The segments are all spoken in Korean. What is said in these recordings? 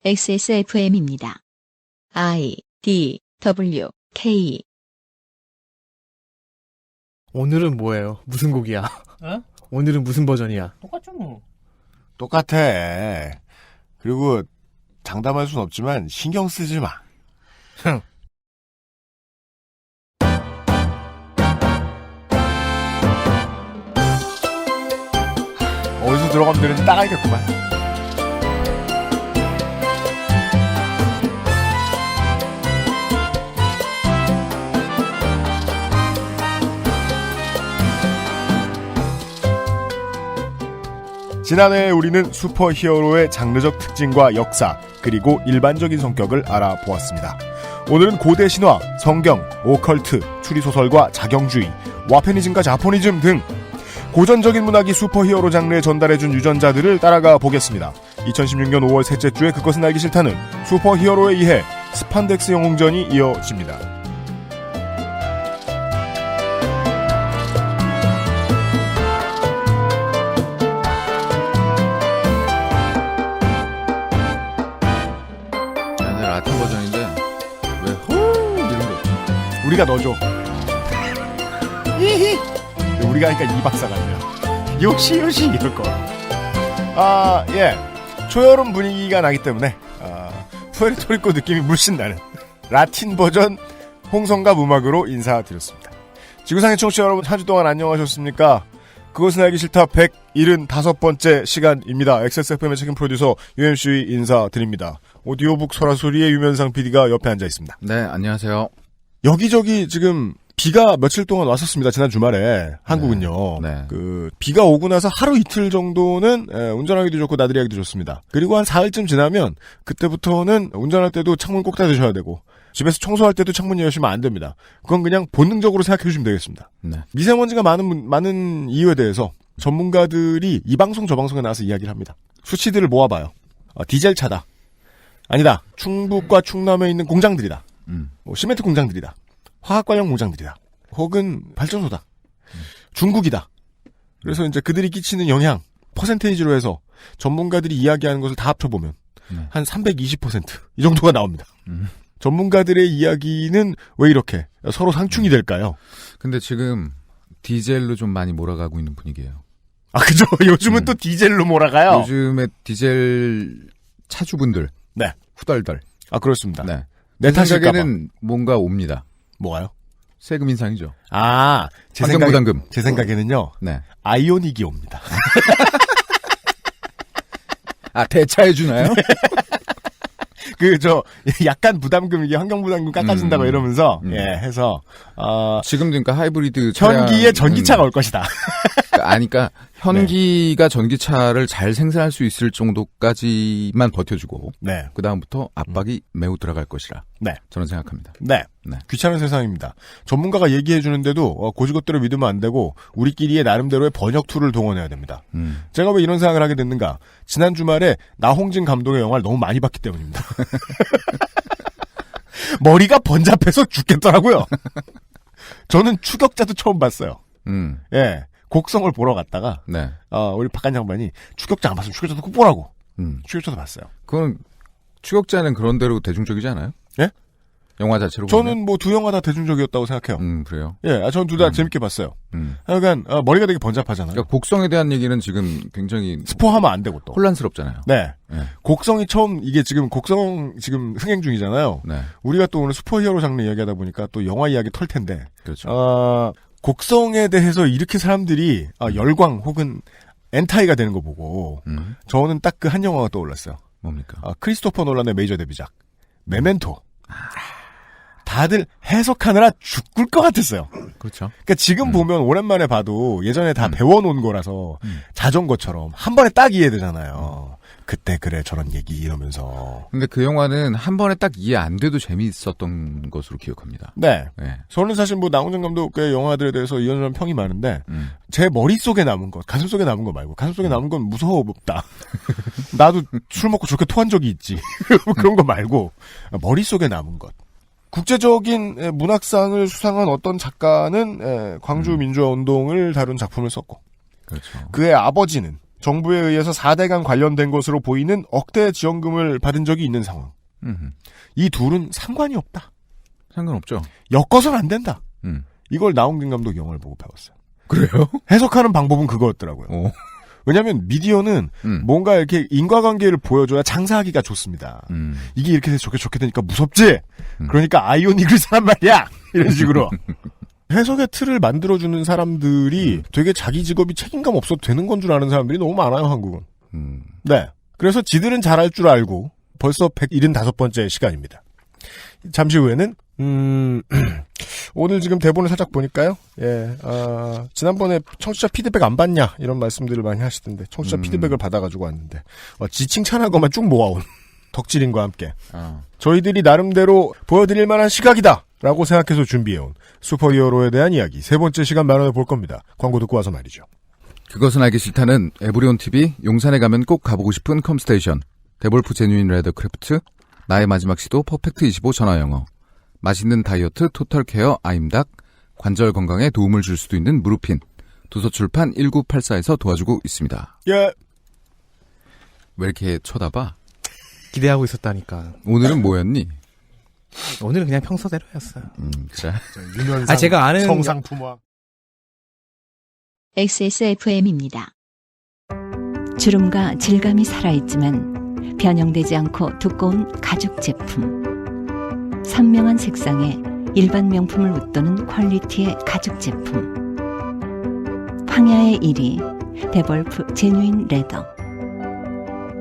XSFM입니다. I, D, W, K. 오늘은 뭐예요? 무슨 곡이야? 어? 오늘은 무슨 버전이야? 똑같죠 뭐. 똑같아. 그리고 장담할 순 없지만 신경 쓰지 마. 어디서 들어가면 되는지 딱 알겠구만. 지난해 우리는 슈퍼히어로의 장르적 특징과 역사, 그리고 일반적인 성격을 알아보았습니다. 오늘은 고대 신화, 성경, 오컬트, 추리소설과 자경주의, 와페니즘과 자포니즘 등 고전적인 문학이 슈퍼히어로 장르에 전달해준 유전자들을 따라가 보겠습니다. 2016년 5월 셋째 주에 그것은 알기 싫다는 슈퍼히어로에 의해 스판덱스 영웅전이 이어집니다. 라틴 버전인데 왜 호 이런 게 없지? 우리가 넣어줘. 이히. 우리가 하니까 이 박사 같네요. 요시 이럴 거. 예. 초여름 분위기가 나기 때문에 푸에르토리코 느낌이 물씬 나는 라틴 버전 홍성갑 음악으로 인사드렸습니다. 지구상의 청취자 여러분, 한 주 동안 안녕하셨습니까? 그것은 알기 싫다 175번째 시간입니다. XSFM의 책임 프로듀서 UMC 인사드립니다. 오디오북 설화소리의 유면상 PD가 옆에 앉아 있습니다. 네, 안녕하세요. 여기저기 지금 비가 며칠 동안 왔었습니다. 지난 주말에 한국은요. 네. 그 비가 오고 나서 하루 이틀 정도는 운전하기도 좋고 나들이하기도 좋습니다. 그리고 한 사흘쯤 지나면 그때부터는 운전할 때도 창문 꼭 닫으셔야 되고 집에서 청소할 때도 창문 여시면 안 됩니다. 그건 그냥 본능적으로 생각해 주시면 되겠습니다. 네. 미세먼지가 많은 이유에 대해서 전문가들이 이 방송 저 방송에 나와서 이야기를 합니다. 수치들을 모아봐요. 디젤 차다. 아니다. 충북과 충남에 있는 공장들이다. 시멘트 공장들이다. 화학 관련 공장들이다. 혹은 발전소다. 중국이다. 그래서 이제 그들이 끼치는 영향 퍼센테이지로 해서 전문가들이 이야기하는 것을 다 합쳐보면 한 320% 이 정도가 나옵니다. 전문가들의 이야기는 왜 이렇게 서로 상충이 될까요? 근데 지금 디젤로 좀 많이 몰아가고 있는 분위기예요. 아, 그죠? 요즘은 또 디젤로 몰아가요. 요즘에 디젤 차주분들 네. 후덜덜. 아, 그렇습니다. 네. 내 제 탓일까봐. 생각에는 뭔가 옵니다. 뭐가요? 세금 인상이죠. 아, 환경부담금. 제 생각에는요. 네. 아이오닉이 옵니다. 아, 대차해 주나요? 약간 부담금, 이게 환경부담금 깎아준다고 이러면서, 해서, 지금도 그러니까 하이브리드 현기에 전기차가 올 것이다. 아니까 현기가 전기차를 잘 생산할 수 있을 정도까지만 버텨주고, 네. 그 다음부터 압박이 매우 들어갈 것이라. 네. 저는 생각합니다. 네. 네. 귀찮은 세상입니다. 전문가가 얘기해주는데도, 고지것대로 믿으면 안 되고, 우리끼리의 나름대로의 번역 툴을 동원해야 됩니다. 제가 왜 이런 생각을 하게 됐는가? 지난 주말에 나홍진 감독의 영화를 너무 많이 봤기 때문입니다. 머리가 번잡해서 죽겠더라고요. 저는 추격자도 처음 봤어요. 예. 곡성을 보러 갔다가, 네. 우리 박간 장관이 추격자 안 봤으면 추격자도 꼭 보라고. 추격자도 봤어요. 그건 추격자는 그런 대로 대중적이지 않아요? 예? 영화 자체로 저는 뭐 두 영화 다 대중적이었다고 생각해요. 그래요. 예, 저는 둘 다 재밌게 봤어요. 하여간 머리가 되게 번잡하잖아요. 그러니까 곡성에 대한 얘기는 지금 굉장히 스포하면 안 되고 또 혼란스럽잖아요. 네. 네. 곡성이 처음 이게 지금 곡성 지금 흥행 중이잖아요. 네. 우리가 또 오늘 슈퍼히어로 장르 이야기하다 보니까 또 영화 이야기 털 텐데. 그렇죠. 곡성에 대해서 이렇게 사람들이 열광 혹은 엔타이가 되는 거 보고 저는 딱 그 한 영화가 떠올랐어요. 뭡니까? 크리스토퍼 놀란의 메이저 데뷔작 메멘토. 다들 해석하느라 죽을 것 같았어요. 그렇죠. 그러니까 지금 보면 오랜만에 봐도 예전에 다 배워놓은 거라서 자전거처럼 한 번에 딱 이해되잖아요. 그때 그래 저런 얘기 이러면서. 근데 그 영화는 한 번에 딱 이해 안 돼도 재미있었던 것으로 기억합니다. 네. 네. 저는 사실 뭐 나홍진 감독의 영화들에 대해서 이런저런 평이 많은데 제 머릿속에 남은 것, 가슴 속에 남은 거 말고 가슴 속에 남은 건 무서웠다. 나도 술 먹고 저렇게 토한 적이 있지. 그런 거 말고 머릿속에 남은 것. 국제적인 문학상을 수상한 어떤 작가는 광주 민주화 운동을 다룬 작품을 썼고 그렇죠. 그의 아버지는 정부에 의해서 4대강 관련된 것으로 보이는 억대 지원금을 받은 적이 있는 상황. 이 둘은 상관이 없다. 상관없죠. 엮어서는 안 된다. 이걸 나홍진 감독 영화를 보고 배웠어요. 그래요? 해석하는 방법은 그거였더라고요. 오. 왜냐하면 미디어는 뭔가 이렇게 인과관계를 보여줘야 장사하기가 좋습니다. 이게 이렇게 돼서 좋게 되니까 무섭지? 그러니까 아이오닉을 사란 말이야! 이런 식으로. 해석의 틀을 만들어주는 사람들이 되게 자기 직업이 책임감 없어도 되는 건 줄 아는 사람들이 너무 많아요, 한국은. 네. 그래서 지들은 잘할 줄 알고 벌써 175번째 시간입니다. 잠시 후에는 오늘 지금 대본을 살짝 보니까요. 예, 지난번에 청취자 피드백 안 받냐 이런 말씀들을 많이 하시던데 청취자 피드백을 받아가지고 왔는데 지 칭찬한 것만 쭉 모아온 덕질인과 함께 저희들이 나름대로 보여드릴 만한 시각이다라고 생각해서 준비해온 슈퍼히어로에 대한 이야기 세 번째 시간 마련해 볼 겁니다. 광고 듣고 와서 말이죠. 그것은 알기 싫다는 에브리온 TV, 용산에 가면 꼭 가보고 싶은 컴스테이션, 데볼프 제뉴인 레더크래프트, 나의 마지막 시도 퍼펙트25 전화영어, 맛있는 다이어트 토탈케어 아임닭, 관절 건강에 도움을 줄 수도 있는 무르핀, 도서출판 1984에서 도와주고 있습니다. 예. 왜 이렇게 쳐다봐? 기대하고 있었다니까. 오늘은 뭐였니? 오늘은 그냥 평소대로였어요. 그래. 유면상 제가 아는 성상품화. XSFM입니다. 주름과 질감이 살아있지만 변형되지 않고 두꺼운 가죽 제품. 선명한 색상에 일반 명품을 웃도는 퀄리티의 가죽 제품. 황야의 1위 데볼프 제뉴인 레더.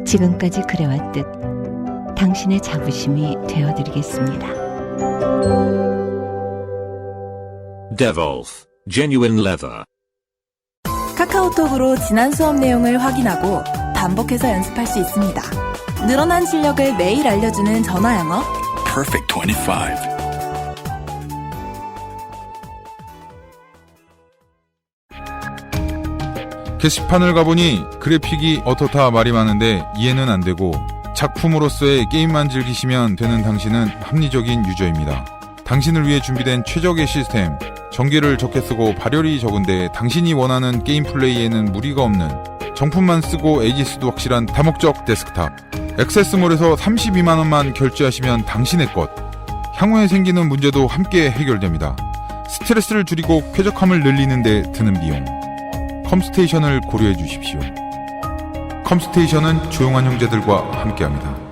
지금까지 그래왔듯 당신의 자부심이 되어드리겠습니다. Devolf Genuine Leather. 카카오톡으로 지난 수업 내용을 확인하고 반복해서 연습할 수 있습니다. 늘어난 실력을 매일 알려주는 전화 영어. Perfect 25. 게시판을 가보니 그래픽이 어떻다 말이 많은데 이해는 안 되고 작품으로서의 게임만 즐기시면 되는 당신은 합리적인 유저입니다. 당신을 위해 준비된 최적의 시스템, 전기를 적게 쓰고 발열이 적은데 당신이 원하는 게임 플레이에는 무리가 없는 정품만 쓰고 에이지스도 확실한 다목적 데스크탑. 액세스몰에서 32만원만 결제하시면 당신의 것. 향후에 생기는 문제도 함께 해결됩니다. 스트레스를 줄이고 쾌적함을 늘리는 데 드는 비용. 컴스테이션을 고려해 주십시오. 컴스테이션은 조용한 형제들과 함께합니다.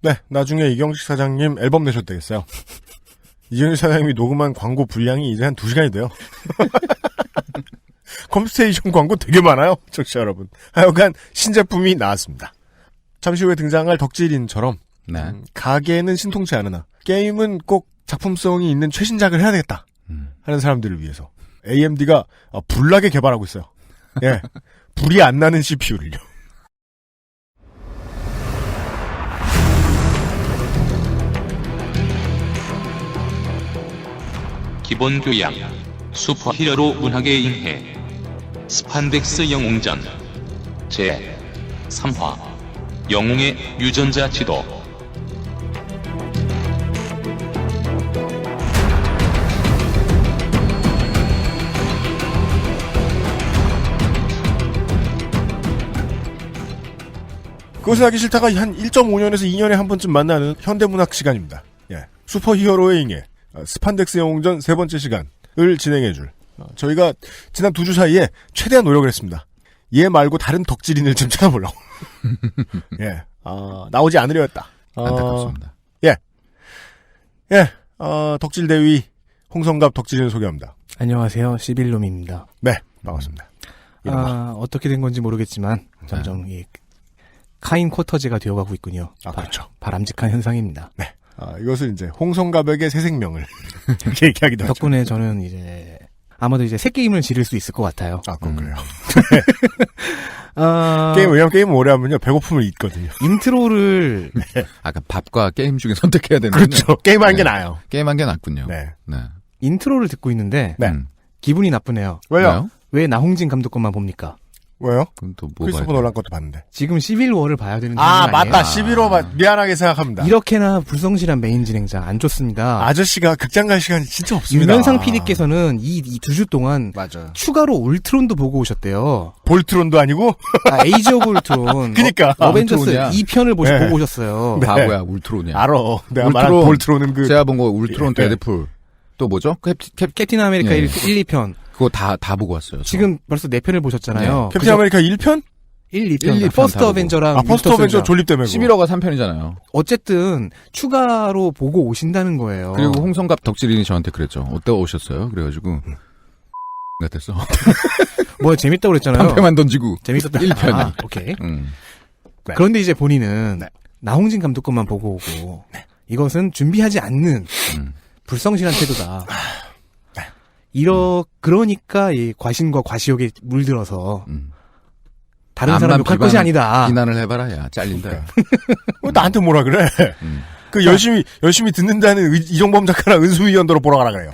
네, 나중에 이경식 사장님 앨범 내셔도 되겠어요. 이경식 사장님이 녹음한 광고 분량이 이제 한 2시간이 돼요. 컴스테이션 광고 되게 많아요, 청취자 여러분. 하여간 신제품이 나왔습니다. 잠시 후에 등장할 덕질인처럼 네. 가게는 신통치 않으나 게임은 꼭 작품성이 있는 최신작을 해야 되겠다 하는 사람들을 위해서 AMD가 불나게 개발하고 있어요. 예, 불이 안 나는 CPU를요. 기본 교양, 슈퍼히어로 문학의 인해, 스판덱스 영웅전, 제 3화, 영웅의 유전자 지도. 그것을 하기 싫다가 한 1.5년에서 2년에 한 번쯤 만나는 현대문학 시간입니다. 예, 슈퍼히어로의 인해, 스판덱스 영웅전 세 번째 시간을 진행해줄 저희가 지난 2주 사이에 최대한 노력을 했습니다. 얘 말고 다른 덕질인을 좀 찾아보려고. 예, 나오지 않으려 했다. 안타깝습니다. 덕질 대위 홍성갑 덕질인을 소개합니다. 안녕하세요. 시빌롬입니다. 네, 반갑습니다. 어떻게 된 건지 모르겠지만 점점 이 카인 쿼터제가 되어가고 있군요. 그렇죠. 바람직한 현상입니다. 네. 이것을 이제 홍성갑에게 새 생명을 이렇게 얘기하기도 하죠. 덕분에 저는 이제 아마도 이제 새 게임을 지를 수 있을 것 같아요. 그건 그래요. 왜냐면 게임을 오래 하면요 배고픔을 잊거든요. 인트로를 아까 밥과 게임 중에 선택해야 되는. 그렇죠. 게임하는 게 나아요. 게임한 게 낫군요. 네. 인트로를 듣고 있는데 네. 기분이 나쁘네요. 왜요? 왜 나홍진 감독 것만 봅니까? 왜요? 그럼 또 뭐가 크리스토퍼 놀란 것도 봤는데. 지금 시빌워를 봐야 되는 아, 장면 아니에요? 맞다. 11호 미안하게 생각합니다. 이렇게나 불성실한 메인 진행자 안 좋습니다. 아저씨가 극장 갈 시간이 진짜 없습니다. 유면상 PD께서는 이 2주 동안 맞아. 추가로 울트론도 보고 오셨대요. 볼트론도 아니고? 에이지 오브 울트론. 그니까. 어벤져스 울트론이야. 2편을 네. 보고 오셨어요. 네. 바보야, 울트론이야. 알아. 내가 말한 볼트론은 그 제가 본 거 울트론, 예. 데드풀. 또 뭐죠? 캡틴 아메리카 예. 1, 2편. 그거 다 보고 왔어요. 저. 지금 벌써 4편을 보셨잖아요. 캡틴 아메리카 1편? 1, 2편. 1, 2편 퍼스트 다 보고. 어벤져랑 아, 퍼스트 윈터 어벤져 솔저. 졸립 때문에. 11호가 3편이잖아요. 어쨌든 추가로 보고 오신다는 거예요. 그리고 홍성갑 덕질인이 저한테 그랬죠. 어때 오셨어요? 그래가지고 같았어. 뭐 재밌다고 그랬잖아요. 방패만 던지고. 재밌었다. 1편이. 아, 오케이. 네. 그런데 이제 본인은 네. 나홍진 감독 것만 보고 오고 이것은 준비하지 않는 불성실한 태도다. 그러니까 이 과신과 과시욕에 물들어서 다른 사람 욕할 것이 아니다. 비난을 해봐라, 야. 잘린다. 야. 나한테 뭐라 그래? 그 열심히 듣는다는 이종범 작가랑 은수미 연도로 보러 가라 그래요.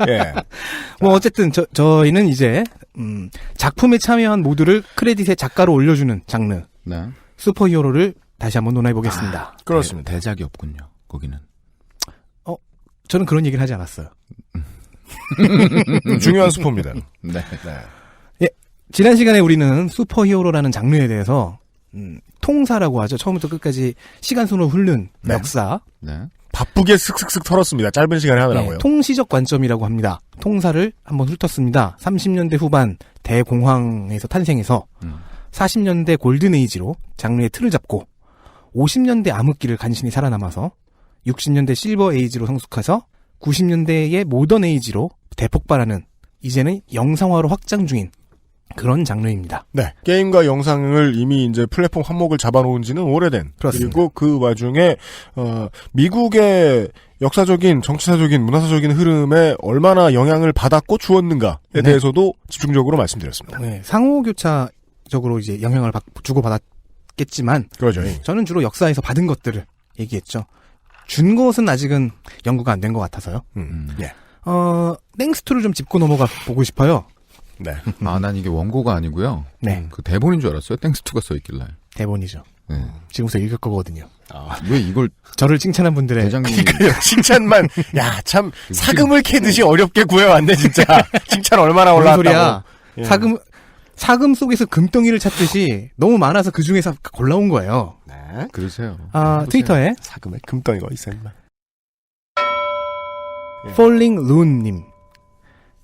예. 뭐 어쨌든 저희는 이제 작품에 참여한 모두를 크레딧의 작가로 올려주는 장르 네. 슈퍼히어로를 다시 한번 논해 보겠습니다. 그렇습니다. 대작이 없군요. 거기는. 저는 그런 얘기를 하지 않았어요. 중요한 스포입니다. 네. 지난 시간에 우리는 슈퍼히어로라는 장르에 대해서 통사라고 하죠. 처음부터 끝까지 시간순으로 흐른 네. 역사. 네. 바쁘게 슥슥슥 털었습니다. 짧은 시간에 하느라고요. 네, 통시적 관점이라고 합니다. 통사를 한번 훑었습니다. 30년대 후반 대공황에서 탄생해서 40년대 골든에이지로 장르의 틀을 잡고 50년대 암흑기를 간신히 살아남아서 60년대 실버에이지로 성숙해서 90년대의 모던에이지로 대폭발하는 이제는 영상화로 확장 중인 그런 장르입니다. 네. 게임과 영상을 이미 이제 플랫폼 한몫을 잡아놓은 지는 오래된. 그렇습니다. 그리고 그 와중에, 미국의 역사적인, 정치사적인, 문화사적인 흐름에 얼마나 영향을 받았고 주었는가에 네. 대해서도 집중적으로 말씀드렸습니다. 네, 상호교차적으로 이제 영향을 주고받았겠지만 그러죠. 저는 주로 역사에서 받은 것들을 얘기했죠. 준 것은 아직은 연구가 안 된 것 같아서요. 예. 땡스투를 좀 짚고 넘어가 보고 싶어요. 네. 아, 난 이게 원고가 아니고요. 네. 그 대본인 줄 알았어요. 땡스투가 써있길래. 대본이죠. 네. 지금부터 읽을 거거든요. 왜 이걸 저를 칭찬한 분들의 대장님이 칭찬만, 야, 참, 사금을 캐듯이 어렵게 구해왔네, 진짜. 칭찬 얼마나 뭔 올라왔다고. 소리야. 예. 사금 속에서 금덩이를 찾듯이 너무 많아서 그 중에서 골라온 거예요. 네. 그러세요. 트위터에 사금에 금덩이가 있어, 임마. Falling Loon님.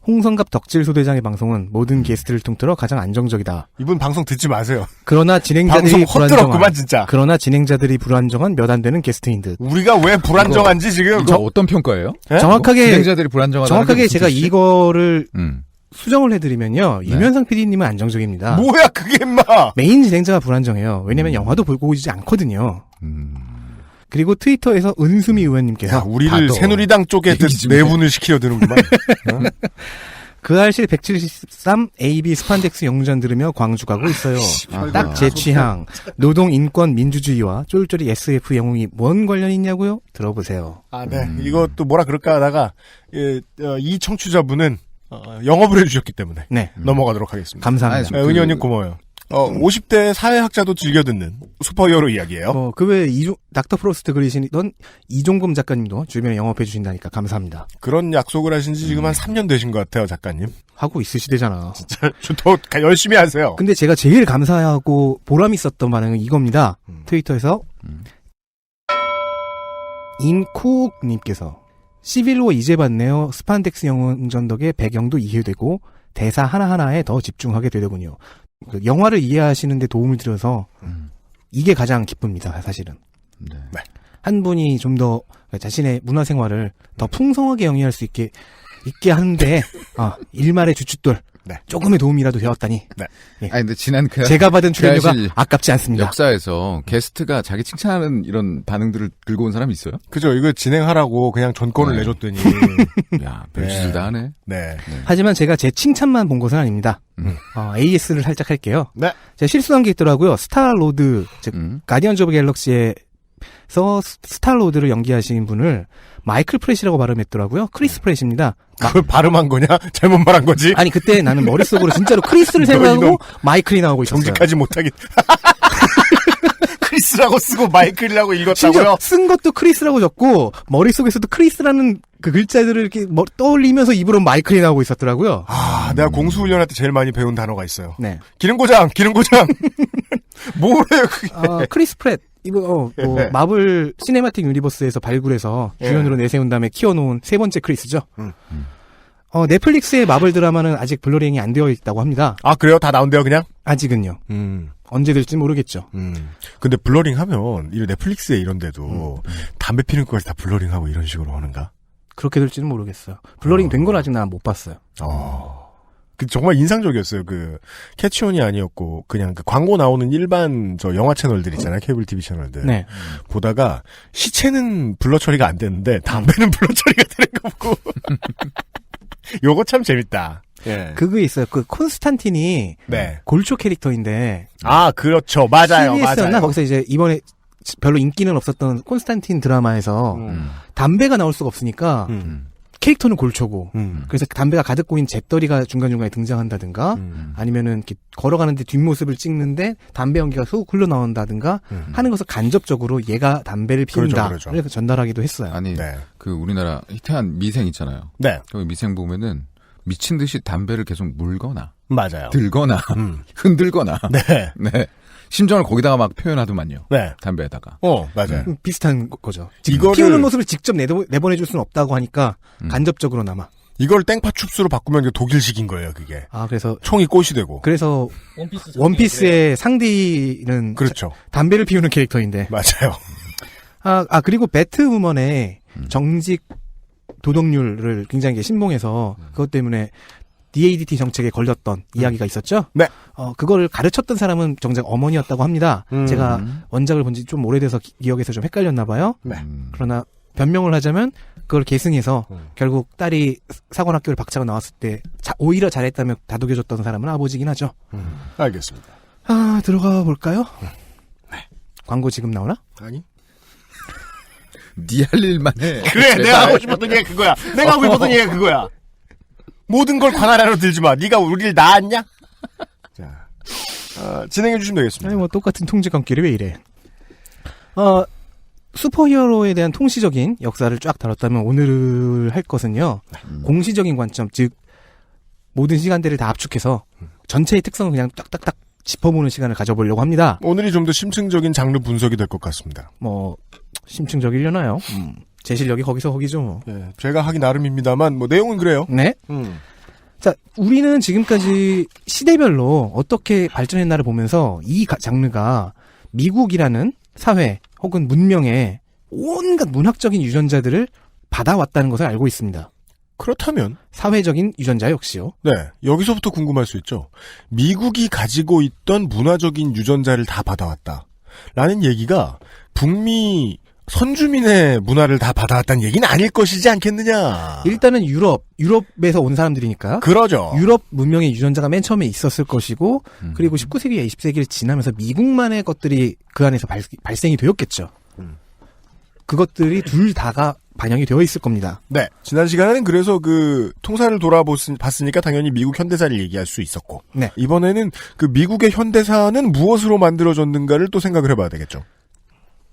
홍성갑 덕질 소대장의 방송은 모든 게스트를 통틀어 가장 안정적이다. 이분 방송 듣지 마세요. 그러나 진행자들이 방송 헛들었구만, 진짜. 그러나 진행자들이 불안정한 몇 안 되는 게스트인 듯. 우리가 왜 불안정한지 지금. 이거 어떤 평가예요? 예? 정확하게 진행자들이 불안정하다는 정확하게 게 무슨 제가 뜻이지? 이거를 수정을 해드리면요. 네. 유면상 PD님은 안정적입니다. 뭐야, 그게 임마! 메인 진행자가 불안정해요. 왜냐면 영화도 보고 오지 않거든요. 그리고 트위터에서 은수미 의원님께서 야, 우리를 봐도 새누리당 쪽에 얘기지 내분을 시키려 드는구만. 그 알실 173 AB 스판덱스 영전 들으며 광주 가고 있어요. 딱 제 취향. 노동, 인권, 민주주의와 쫄쫄이 SF 영웅이 뭔 관련이 있냐고요? 들어보세요. 아, 네. 이것도 뭐라 그럴까 하다가, 이 청취자분은, 영업을 해주셨기 때문에. 네. 넘어가도록 하겠습니다. 감사합니다. 은희 언님 고마워요. 50대 사회학자도 즐겨 듣는 슈퍼히어로 이야기예요. 그 외에 닥터 프로스트 그리시던 이종금 작가님도 주변에 영업해 주신다니까 감사합니다. 그런 약속을 하신 지 지금 한 3년 되신 것 같아요, 작가님. 하고 있으시대잖아. 진짜 더 열심히 하세요. 근데 제가 제일 감사하고 보람 있었던 반응은 이겁니다. 트위터에서 인쿡님께서 시빌워 이제 봤네요. 스판덱스 영웅전 덕에 배경도 이해되고 대사 하나하나에 더 집중하게 되더군요. 그 영화를 이해하시는데 도움을 드려서 이게 가장 기쁩니다. 사실은. 네. 한 분이 좀 더 자신의 문화생활을 더 풍성하게 영위할 수 있게 하는데 일말의 주춧돌 네. 조금의 도움이라도 되었다니. 네. 예. 아니 근데 지난 제가 받은 출연료가 사실 아깝지 않습니다. 역사에서 게스트가 자기 칭찬하는 이런 반응들을 들고 온 사람이 있어요? 그죠. 이거 진행하라고 그냥 전권을 네. 내줬더니. 야, 별짓을 다 하네. 네. 하지만 제가 제 칭찬만 본 것은 아닙니다. AS를 살짝 할게요. 네. 제가 실수한 게 있더라고요. 스타로드, 즉 가디언즈 오브 갤럭시에서 스타로드를 연기하신 분을 마이클 프렛이라고 발음했더라고요. 크리스 프렛입니다. 그걸 발음한 거냐? 잘못 말한 거지? 아니 그때 나는 머릿속으로 진짜로 크리스를 생각하고 마이클이 나오고 있었어요. 정직하지 못하긴. 크리스라고 쓰고 마이클이라고 읽었다고요? 심지어 쓴 것도 크리스라고 적고 머릿속에서도 크리스라는 그 글자들을 이렇게 떠올리면서 입으로 마이클이 나오고 있었더라고요. 아, 내가 공수훈련할 때 제일 많이 배운 단어가 있어요. 네. 기름고장! 뭐래요, 그게. 크리스 프렛. 이거, 마블 시네마틱 유니버스에서 발굴해서 주연으로 내세운 다음에 키워놓은 세 번째 크리스죠. 넷플릭스의 마블 드라마는 아직 블러링이 안 되어 있다고 합니다. 아, 그래요? 다 나온대요, 그냥? 아직은요. 언제 될지 모르겠죠. 근데 블러링 하면, 이 넷플릭스에 이런데도 담배 피는 것까지 다 블러링하고 이런 식으로 하는가? 그렇게 될지는 모르겠어요. 블러링 된 건 아직 난 못 봤어요. 그 정말 인상적이었어요. 그 캐치온이 아니었고 그냥 그 광고 나오는 일반 저 영화 채널들 있잖아요. 케이블 TV 채널들. 네. 보다가 시체는 블러 처리가 안 되는데 담배는 블러 처리가 되는 거 보고. 요거 참 재밌다. 예. 그게 있어요. 그 콘스탄틴이 네. 골초 캐릭터인데. 아, 그렇죠. 맞아요. CBS였나? 맞아요. 거기서 이제 이번에 별로 인기는 없었던 콘스탄틴 드라마에서 담배가 나올 수가 없으니까 캐릭터는 골초고 그래서 담배가 가득 고인 잿더리가 중간중간에 등장한다든가 아니면은 이렇게 걸어가는데 뒷모습을 찍는데 담배 연기가 훅 흘러나온다든가 하는 것을 간접적으로 얘가 담배를 피운다. 그렇죠. 그래서 전달하기도 했어요. 아니, 네. 그 우리나라 히트한 미생 있잖아요. 네. 그 미생 보면은 미친 듯이 담배를 계속 물거나 맞아요. 들거나 흔들거나 네. 네. 심정을 거기다가 막 표현하더만요. 네. 담배에다가. 맞아요. 비슷한 거죠. 이거를 피우는 모습을 직접 내보내줄 수는 없다고 하니까 간접적으로나마. 이걸 땡파 춥수로 바꾸면 이제 독일식인 거예요, 그게. 아, 그래서 총이 꽃이 되고. 그래서 원피스의 상디는 그렇죠. 담배를 피우는 캐릭터인데. 맞아요. 그리고 배트우먼의 정직 도덕률을 굉장히 신봉해서 그것 때문에 DADT 정책에 걸렸던 이야기가 있었죠. 네. 그거를 가르쳤던 사람은 정작 어머니였다고 합니다. 제가 원작을 본 지 좀 오래돼서 기억에서 좀 헷갈렸나 봐요. 네. 그러나 변명을 하자면 그걸 계승해서 결국 딸이 사관학교를 박차고 나왔을 때 오히려 잘했다며 다독여줬던 사람은 아버지긴 하죠. 알겠습니다. 들어가 볼까요? 네. 광고 지금 나오나? 아니. 니 할 일만 해. 그래, 내가 하고 싶었던 얘기가 그거야. 내가 하고 싶었던 얘기가 그거야. 모든 걸 관 아래로 들지 마. 네가 우리를 낳았냐? 자, 진행해 주시면 되겠습니다. 아니, 똑같은 통지감끼리 왜 이래. 슈퍼히어로에 대한 통시적인 역사를 쫙 다뤘다면 오늘 할 것은요. 공시적인 관점, 즉 모든 시간대를 다 압축해서 전체의 특성을 그냥 딱딱딱 짚어보는 시간을 가져보려고 합니다. 오늘이 좀 더 심층적인 장르 분석이 될 것 같습니다. 심층적이려나요? 제 실력이 거기죠, 뭐. 네, 제가 하기 나름입니다만, 내용은 그래요. 네. 자, 우리는 지금까지 시대별로 어떻게 발전했나를 보면서 이 장르가 미국이라는 사회 혹은 문명의 온갖 문학적인 유전자들을 받아왔다는 것을 알고 있습니다. 그렇다면 사회적인 유전자 역시요. 네, 여기서부터 궁금할 수 있죠. 미국이 가지고 있던 문화적인 유전자를 다 받아왔다. 라는 얘기가 북미 선주민의 문화를 다 받아왔다는 얘기는 아닐 것이지 않겠느냐. 일단은 유럽에서 온 사람들이니까. 그러죠. 유럽 문명의 유전자가 맨 처음에 있었을 것이고, 그리고 19세기와 20세기를 지나면서 미국만의 것들이 그 안에서 발생이 되었겠죠. 그것들이 둘 다가 반영이 되어 있을 겁니다. 네. 지난 시간에는 그래서 통사를 돌아봤으니까 당연히 미국 현대사를 얘기할 수 있었고. 네. 이번에는 그 미국의 현대사는 무엇으로 만들어졌는가를 또 생각을 해봐야 되겠죠.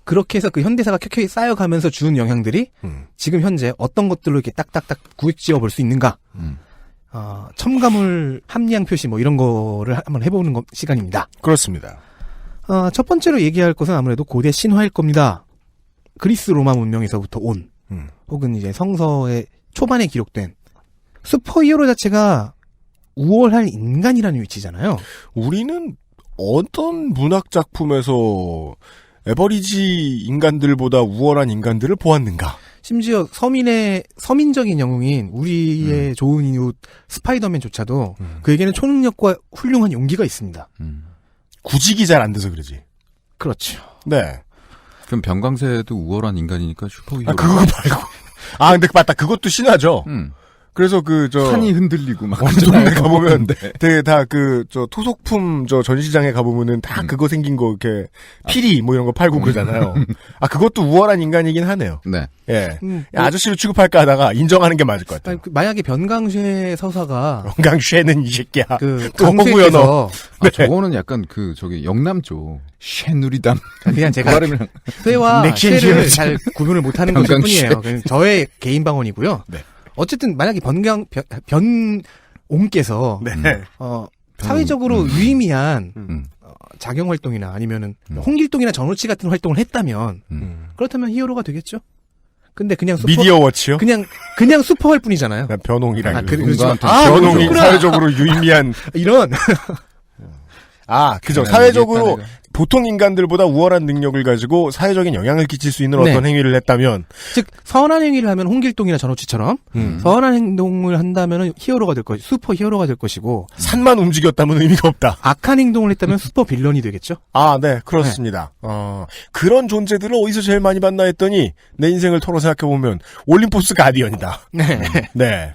그렇게 해서 그 현대사가 켜켜이 쌓여가면서 준 영향들이 지금 현재 어떤 것들로 이렇게 딱딱딱 구획지어 볼 수 있는가. 첨가물 함량 표시 이런 거를 한번 해보는 시간입니다. 그렇습니다. 첫 번째로 얘기할 것은 아무래도 고대 신화일 겁니다. 그리스 로마 문명에서부터 온 혹은 이제 성서의 초반에 기록된 슈퍼히어로 자체가 우월한 인간이라는 위치잖아요. 우리는 어떤 문학 작품에서 에버리지 인간들보다 우월한 인간들을 보았는가? 심지어 서민적인 영웅인 우리의 좋은 이웃 스파이더맨조차도 그에게는 초능력과 훌륭한 용기가 있습니다. 구직이 잘 안 돼서 그러지. 그렇죠. 네. 그럼 병광세도 우월한 인간이니까 슈퍼히어로. 그거 말고. 근데 맞다. 그것도 신화죠. 그래서 산이 흔들리고 막 동네 가보면 되게 다 토속품 전시장에 가보면은 다 그거 생긴 거 이렇게 피리 뭐 이런 거 팔고 그러잖아요. 아 그것도 우월한 인간이긴 하네요. 네. 예. 아저씨로 취급할까 하다가 인정하는 게 맞을 것 같아요. 만약에 변강쉐 서사가 변강쉐는 이 새끼야. 또 강세에서 저거는 약간 영남 쪽 쉐누리당 그냥 제가 쇠와 쉐를 잘 구분을 못하는 것일 뿐이에요. 저의 개인 방언이고요. 네. 어쨌든 만약에 변옹께서 사회적으로 유의미한 작용 활동이나 아니면은 홍길동이나 전우치 같은 활동을 했다면 그렇다면 히어로가 되겠죠. 근데 그냥 미디어 워치요? 그냥 슈퍼할 뿐이잖아요. 변옹이랑 그렇죠. 변옹이 사회적으로 유의미한 이런 그죠. 사회적으로 보통 인간들보다 우월한 능력을 가지고 사회적인 영향을 끼칠 수 있는 어떤 행위를 했다면, 즉 선한 행위를 하면 홍길동이나 전우치처럼 선한 행동을 한다면 히어로가 될 것이 슈퍼 히어로가 될 것이고 산만 움직였다면 의미가 없다. 악한 행동을 했다면 슈퍼 빌런이 되겠죠. 네, 그렇습니다. 그런 존재들을 어디서 제일 많이 봤나 했더니 내 인생을 털어 생각해 보면 올림포스 가디언이다. 네.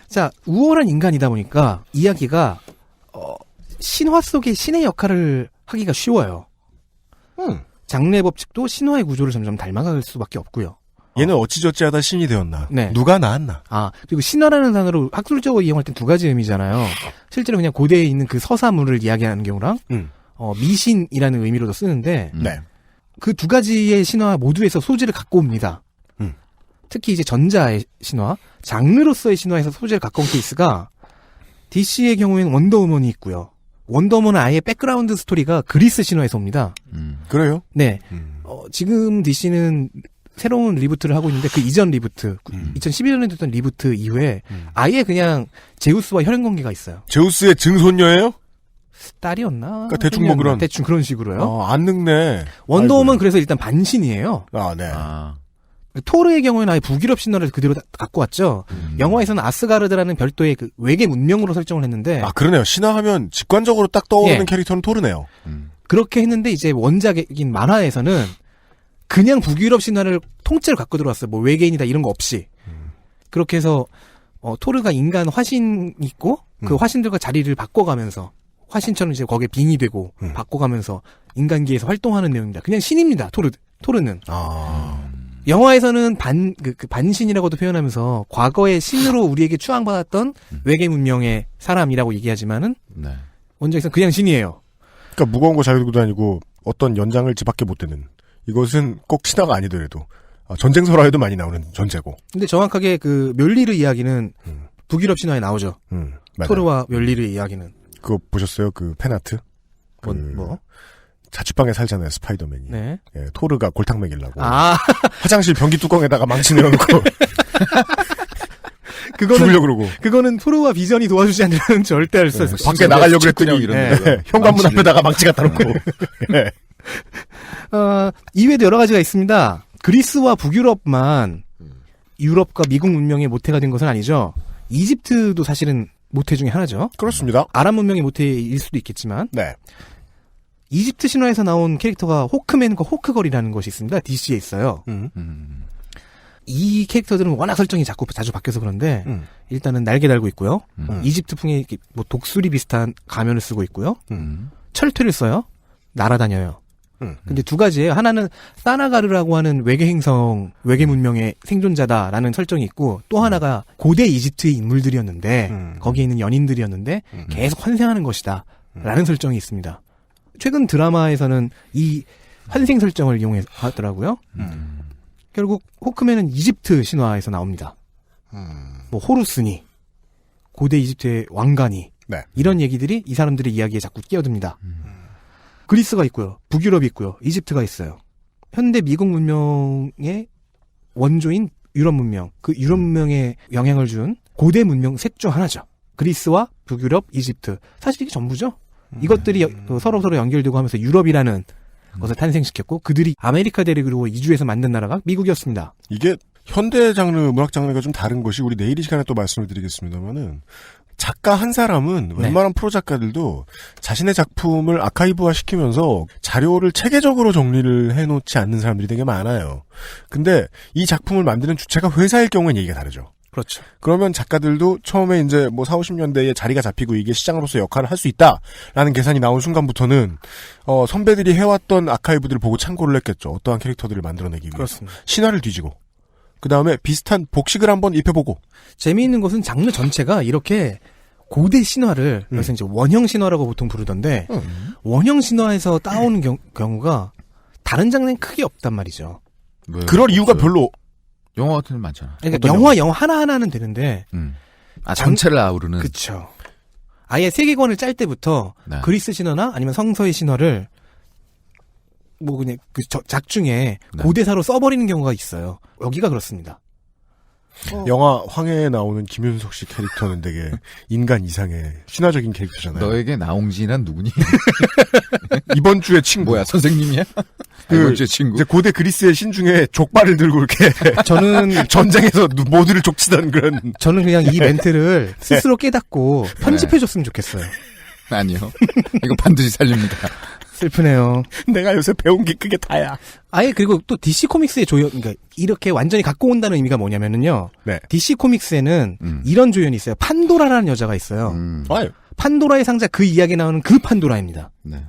자, 우월한 인간이다 보니까 이야기가 신화 속의 신의 역할을 하기가 쉬워요. 장르의 법칙도 신화의 구조를 점점 닮아갈 수밖에 없고요. 얘는 어찌저찌하다 신이 되었나? 네. 누가 낳았나? 그리고 신화라는 단어로 학술적으로 이용할 땐 두 가지 의미잖아요. 실제로 그냥 고대에 있는 그 서사물을 이야기하는 경우랑 미신이라는 의미로도 쓰는데 네. 그 두 가지의 신화 모두에서 소재를 갖고 옵니다. 특히 이제 전자의 신화, 장르로서의 신화에서 소재를 갖고 온 케이스가 DC의 경우에는 원더우먼이 있고요. 원더우먼은 아예 백그라운드 스토리가 그리스 신화에서 옵니다. 그래요? 네. 지금 DC는 새로운 리부트를 하고 있는데 그 이전 리부트, 2012년에 됐던 리부트 이후에 아예 그냥 제우스와 혈연관계가 있어요. 제우스의 증손녀예요? 딸이었나? 그러니까 대충 그런 식으로요. 안 늙네. 원더우먼 그래서 일단 반신이에요. 네. 토르의 경우에는 아예 북유럽 신화를 그대로 갖고 왔죠. 영화에서는 아스가르드라는 별도의 그 외계 문명으로 설정을 했는데. 그러네요. 신화하면 직관적으로 딱 떠오르는 캐릭터는 토르네요. 그렇게 했는데 이제 원작인 만화에서는 그냥 북유럽 신화를 통째로 갖고 들어왔어요. 뭐 외계인이다 이런 거 없이. 그렇게 해서 토르가 인간 화신이 있고 그 화신들과 자리를 바꿔가면서 화신처럼 이제 거기에 빙이 되고 바꿔가면서 인간계에서 활동하는 내용입니다. 그냥 신입니다. 토르는. 영화에서는 반신이라고도 표현하면서 과거의 신으로 우리에게 추앙받았던 외계 문명의 사람이라고 얘기하지만은 원작에서는 그냥 신이에요. 그러니까 무거운 거 잘 들고 다니고 어떤 연장을 집 밖에 못 대는 이것은 꼭 신화가 아니더라도 전쟁설화에도 많이 나오는 전제고. 근데 정확하게 그 멸리르 이야기는 북유럽 신화에 나오죠. 토르와 멸리르 이야기는. 그거 보셨어요? 그 팬아트? 뭐? 자취방에 살잖아요, 스파이더맨이. 네. 예, 토르가 골탕 먹이려고. 화장실 변기 뚜껑에다가 망치 내려놓고. 죽으려고 그러고. 그거는 토르와 비전이 도와주지 않으면 절대 할 수 없어요. 밖에 나가려고 그랬더니, 현관문 앞에다가 망치 갖다 놓고. 이외에도 여러 가지가 있습니다. 그리스와 북유럽만 유럽과 미국 문명의 모태가 된 것은 아니죠. 이집트도 사실은 모태 중에 하나죠. 그렇습니다. 아랍 문명의 모태일 수도 있겠지만. 네. 이집트 신화에서 나온 캐릭터가 호크맨과 호크걸이라는 것이 있습니다. DC에 있어요. 이 캐릭터들은 워낙 설정이 자주 바뀌어서 그런데 일단은 날개 달고 있고요. 이집트풍의 뭐 독수리 비슷한 가면을 쓰고 있고요. 철퇴를 써요. 날아다녀요. 근데 두 가지예요. 하나는 사나가르라고 하는 외계 행성, 외계 문명의 생존자다라는 설정이 있고 또 하나가 고대 이집트의 인물들이었는데 거기에 있는 연인들이었는데 계속 환생하는 것이다 라는 설정이 있습니다. 최근 드라마에서는 이 환생 설정을 이용하더라고요. 결국 호크맨은 이집트 신화에서 나옵니다. 뭐 호루스니, 고대 이집트의 왕가니 이런 얘기들이 이 사람들의 이야기에 자꾸 끼어듭니다. 그리스가 있고요. 북유럽이 있고요. 이집트가 있어요. 현대 미국 문명의 원조인 유럽 문명, 그 유럽 문명에 영향을 준 고대 문명 셋 중 하나죠. 그리스와 북유럽, 이집트. 사실 이게 전부죠. 이것들이 서로 연결되고 하면서 유럽이라는 것을 탄생시켰고 그들이 아메리카 대륙으로 이주해서 만든 나라가 미국이었습니다. 이게 현대 장르, 문학 장르가 좀 다른 것이 우리 내일 이 시간에 또 말씀을 드리겠습니다만은 작가 한 사람은 웬만한 프로 작가들도 자신의 작품을 아카이브화 시키면서 자료를 체계적으로 정리를 해놓지 않는 사람들이 되게 많아요. 근데 이 작품을 만드는 주체가 회사일 경우엔 얘기가 다르죠. 그렇죠. 그러면 작가들도 처음에 이제 뭐 40, 50년대에 자리가 잡히고 이게 시장으로서 역할을 할 수 있다라는 계산이 나온 순간부터는 선배들이 해왔던 아카이브들을 보고 참고를 했겠죠. 어떠한 캐릭터들을 만들어내기 위해서. 그렇습니다. 신화를 뒤지고 그 다음에 비슷한 복식을 한번 입혀보고. 재미있는 것은 장르 전체가 이렇게 고대 신화를 그래서 이제 원형 신화라고 보통 부르던데 원형 신화에서 따오는 경우가 다른 장르엔 크게 없단 말이죠. 그럴 이유가 별로. 영화 같은 데 많잖아. 그러니까 영화 하나하나는 되는데 전체를 아우르는. 그쵸. 아예 세계관을 짤 때부터 네. 그리스 신화나 아니면 성서의 신화를 뭐 그냥 그 작중에 네. 고대사로 써버리는 경우가 있어요. 여기가 그렇습니다. 영화 황해에 나오는 김윤석 씨 캐릭터는 되게 인간 이상의 신화적인 캐릭터잖아요. 너에게 나옹진이란 누구니? 이번 주에 친구. 뭐야, 선생님이야? 이번 주에 친구. 이제 고대 그리스의 신 중에 족발을 들고 이렇게 저는 전쟁에서 모두를 족치던 그런. 저는 그냥 이 멘트를 스스로 깨닫고 편집해줬으면 좋겠어요. 아니요. 이거 반드시 살립니다. 슬프네요. 내가 요새 배운 게 그게 다야. 아예 그리고 또 DC 코믹스의 그러니까 이렇게 완전히 갖고 온다는 의미가 뭐냐면은요. 네. DC 코믹스에는 이런 조연이 있어요. 판도라라는 여자가 있어요. 아유. 판도라의 상자 그 이야기에 나오는 그 판도라입니다. 네.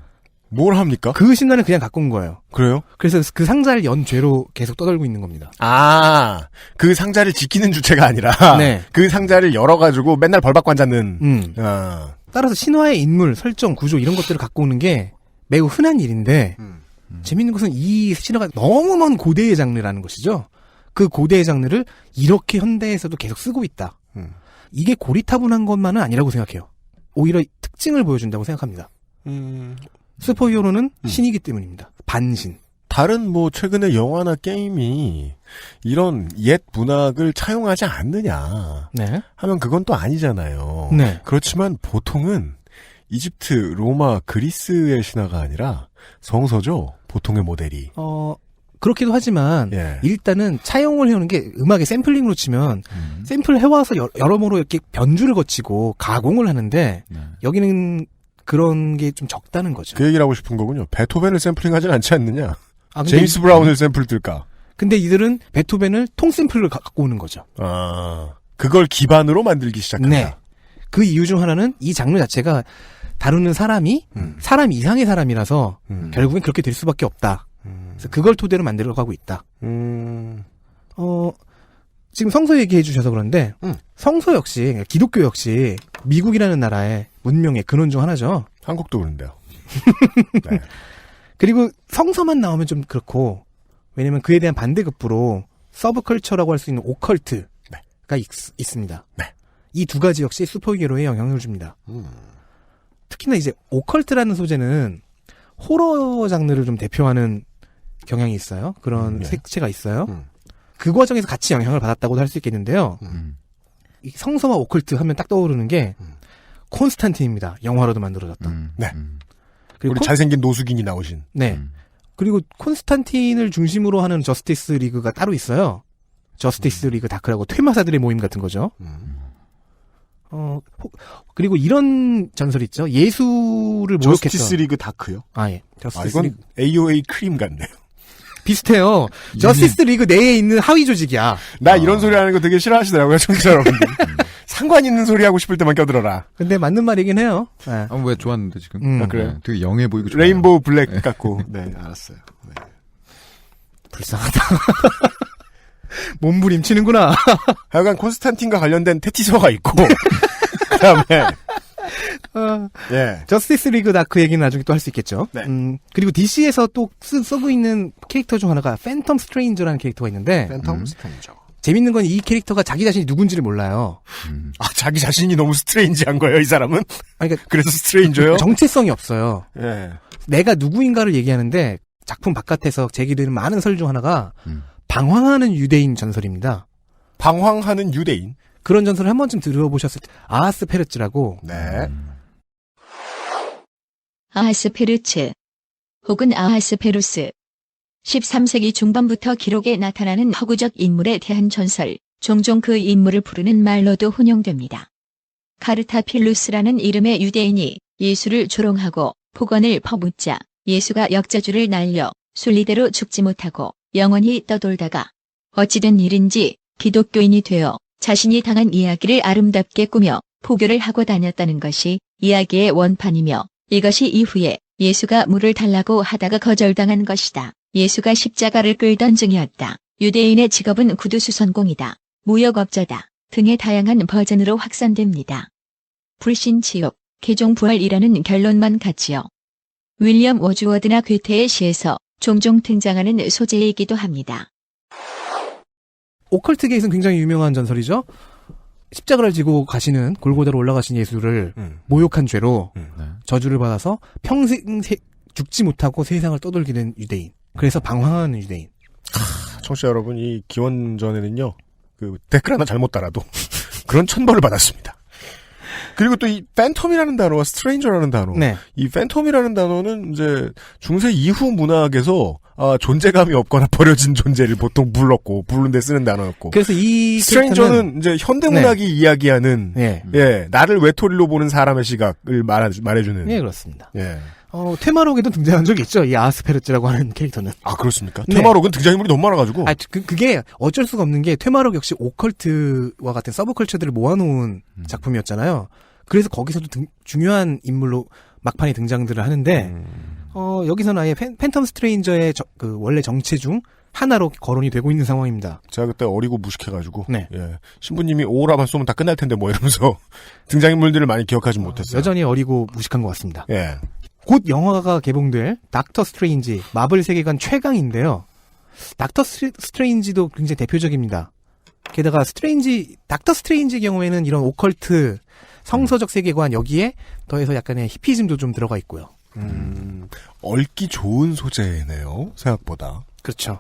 뭘 합니까? 그 신화를 그냥 갖고 온 거예요. 그래요? 그래서 그 상자를 연죄로 계속 떠들고 있는 겁니다. 아, 그 상자를 지키는 주체가 아니라 네. 그 상자를 열어가지고 맨날 벌 받고 앉았는. 아. 따라서 신화의 인물, 설정, 구조 이런 것들을 갖고 오는 게 매우 흔한 일인데 재밌는 것은 이 신화가 너무 먼 고대의 장르라는 것이죠. 그 고대의 장르를 이렇게 현대에서도 계속 쓰고 있다. 이게 고리타분한 것만은 아니라고 생각해요. 오히려 특징을 보여준다고 생각합니다. 슈퍼히어로는 신이기 때문입니다. 반신. 다른 뭐 최근에 영화나 게임이 이런 옛 문학을 차용하지 않느냐 네. 하면 그건 또 아니잖아요. 네. 그렇지만 보통은 이집트, 로마, 그리스의 신화가 아니라 성서죠. 보통의 모델이. 그렇기도 하지만 예. 일단은 차용을 해오는 게 음악의 샘플링으로 치면 샘플을 해와서 여러모로 이렇게 변주를 거치고 가공을 하는데 여기는 그런 게 좀 적다는 거죠. 그 얘기를 하고 싶은 거군요. 베토벤을 샘플링하진 않지 않느냐. 근데 제임스 브라운을 샘플 뜰까. 근데 이들은 베토벤을 통샘플을 갖고 오는 거죠. 아, 그걸 기반으로 만들기 시작한다. 네. 그 이유 중 하나는 이 장르 자체가 다루는 사람이 사람 이상의 사람이라서 결국엔 그렇게 될 수밖에 없다. 그래서 그걸 토대로 만들어가고 있다. 지금 성서 얘기해 주셔서 그런데 성서 역시 기독교 역시 미국이라는 나라의 문명의 근원 중 하나죠. 한국도 그런데요. 네. 그리고 성서만 나오면 좀 그렇고 왜냐면 그에 대한 반대급부로 서브컬처라고 할 수 있는 오컬트가 있습니다. 네. 이 두 가지 역시 슈퍼히어로에 영향을 줍니다. 특히나 이제 오컬트라는 소재는 호러 장르를 좀 대표하는 경향이 있어요. 그런 네. 색채가 있어요. 그 과정에서 같이 영향을 받았다고도 할 수 있겠는데요. 이 성서와 오컬트 하면 딱 떠오르는 게 콘스탄틴입니다. 영화로도 만들어졌던. 네. 그리고 우리 잘생긴 노숙인이 나오신. 네. 그리고 콘스탄틴을 중심으로 하는 저스티스 리그가 따로 있어요. 저스티스 리그 다크라고 퇴마사들의 모임 같은 거죠. 그리고 이런 전설 있죠. 예수를 모욕했던. 저스티스 리그 다크요? 아, 예. 저스티스 이건 리그. AOA 크림 같네요. 비슷해요. 저스티스 리그 내에 있는 하위 조직이야. 나 이런 소리 하는 거 되게 싫어하시더라고요, 청취자 여러분들. 상관 있는 소리 하고 싶을 때만 껴들어라. 근데 맞는 말이긴 해요. 네. 왜 좋았는데 지금? 아, 그래요? 네, 되게 영해 보이고 좋아요. 레인보우 블랙 같고. 네, 알았어요. 네. 불쌍하다. 몸부림치는구나. 하여간 콘스탄틴과 관련된 테티서가 있고. 그 다음에. 예. 저스티스 리그 다크 얘기는 나중에 또 할 수 있겠죠. 네. 그리고 DC에서 또 쓰고 있는 캐릭터 중 하나가 팬텀 스트레인저라는 캐릭터가 있는데 팬텀 스트레인저. 재밌는 건 이 캐릭터가 자기 자신이 누군지를 몰라요. 아, 자기 자신이 너무 스트레인지한 거예요, 이 사람은? 아니, 그러니까 그래서 스트레인저요? 정체성이 없어요. 예. 내가 누구인가를 얘기하는데 작품 바깥에서 제기되는 많은 설 중 하나가 방황하는 유대인 전설입니다. 방황하는 유대인. 그런 전설을 한 번쯤 들어보셨을 때 아하스페르츠라고. 네. 아하스페르츠 혹은 아하스페루스 13세기 중반부터 기록에 나타나는 허구적 인물에 대한 전설, 종종 그 인물을 부르는 말로도 혼용됩니다. 카르타필루스라는 이름의 유대인이 예수를 조롱하고 폭언을 퍼붓자 예수가 역자줄을 날려 순리대로 죽지 못하고 영원히 떠돌다가 어찌된 일인지 기독교인이 되어 자신이 당한 이야기를 아름답게 꾸며 포교를 하고 다녔다는 것이 이야기의 원판이며 이것이 이후에 예수가 물을 달라고 하다가 거절당한 것이다. 예수가 십자가를 끌던 중이었다. 유대인의 직업은 구두수선공이다. 무역업자다. 등의 다양한 버전으로 확산됩니다. 불신지옥, 개종부활이라는 결론만 같지요. 윌리엄 워즈워드나 괴테의 시에서 종종 등장하는 소재이기도 합니다. 오컬트계에서는 굉장히 유명한 전설이죠. 십자가를 지고 가시는 골고다로 올라가신 예수를 모욕한 죄로 네. 저주를 받아서 평생 죽지 못하고 세상을 떠돌게 된 유대인. 그래서 방황하는 유대인. 청취자 여러분, 이 기원전에는요, 그 댓글 하나 잘못 달아도 그런 천벌을 받았습니다. 그리고 또 이 팬텀이라는 단어와 스트레인저라는 단어. 네. 이 팬텀이라는 단어는 이제 중세 이후 문학에서 존재감이 없거나 버려진 존재를 보통 부르는 데 쓰는 단어였고. 그래서 이 스트레인저는 이제 현대 문학이 이야기하는 네. 예, 나를 외톨이로 보는 사람의 시각을 말해주는. 네, 그렇습니다. 예. 테마록에도 등장한 적이 있죠. 이 아스페르츠라고 하는 캐릭터는. 아, 그렇습니까? 네. 테마록은 등장인물이 너무 많아가지고. 그게 어쩔 수가 없는 게 테마록 역시 오컬트와 같은 서브컬처들을 모아놓은 작품이었잖아요. 그래서 거기서도 중요한 인물로 막판에 등장들을 하는데, 여기서는 아예 팬텀 스트레인저의 그 원래 정체 중 하나로 거론이 되고 있는 상황입니다. 제가 그때 어리고 무식해가지고. 네. 예. 신부님이 오라만 쏘면 다 끝날 텐데 뭐 이러면서 등장인물들을 많이 기억하지 못했어요. 여전히 어리고 무식한 것 같습니다. 예. 곧 영화가 개봉될 닥터 스트레인지, 마블 세계관 최강인데요. 닥터 스트레인지도 굉장히 대표적입니다. 게다가 닥터 스트레인지의 경우에는 이런 오컬트, 성서적 세계관 여기에 더해서 약간의 히피즘도 좀 들어가 있고요. 얽기 좋은 소재네요. 생각보다. 그렇죠.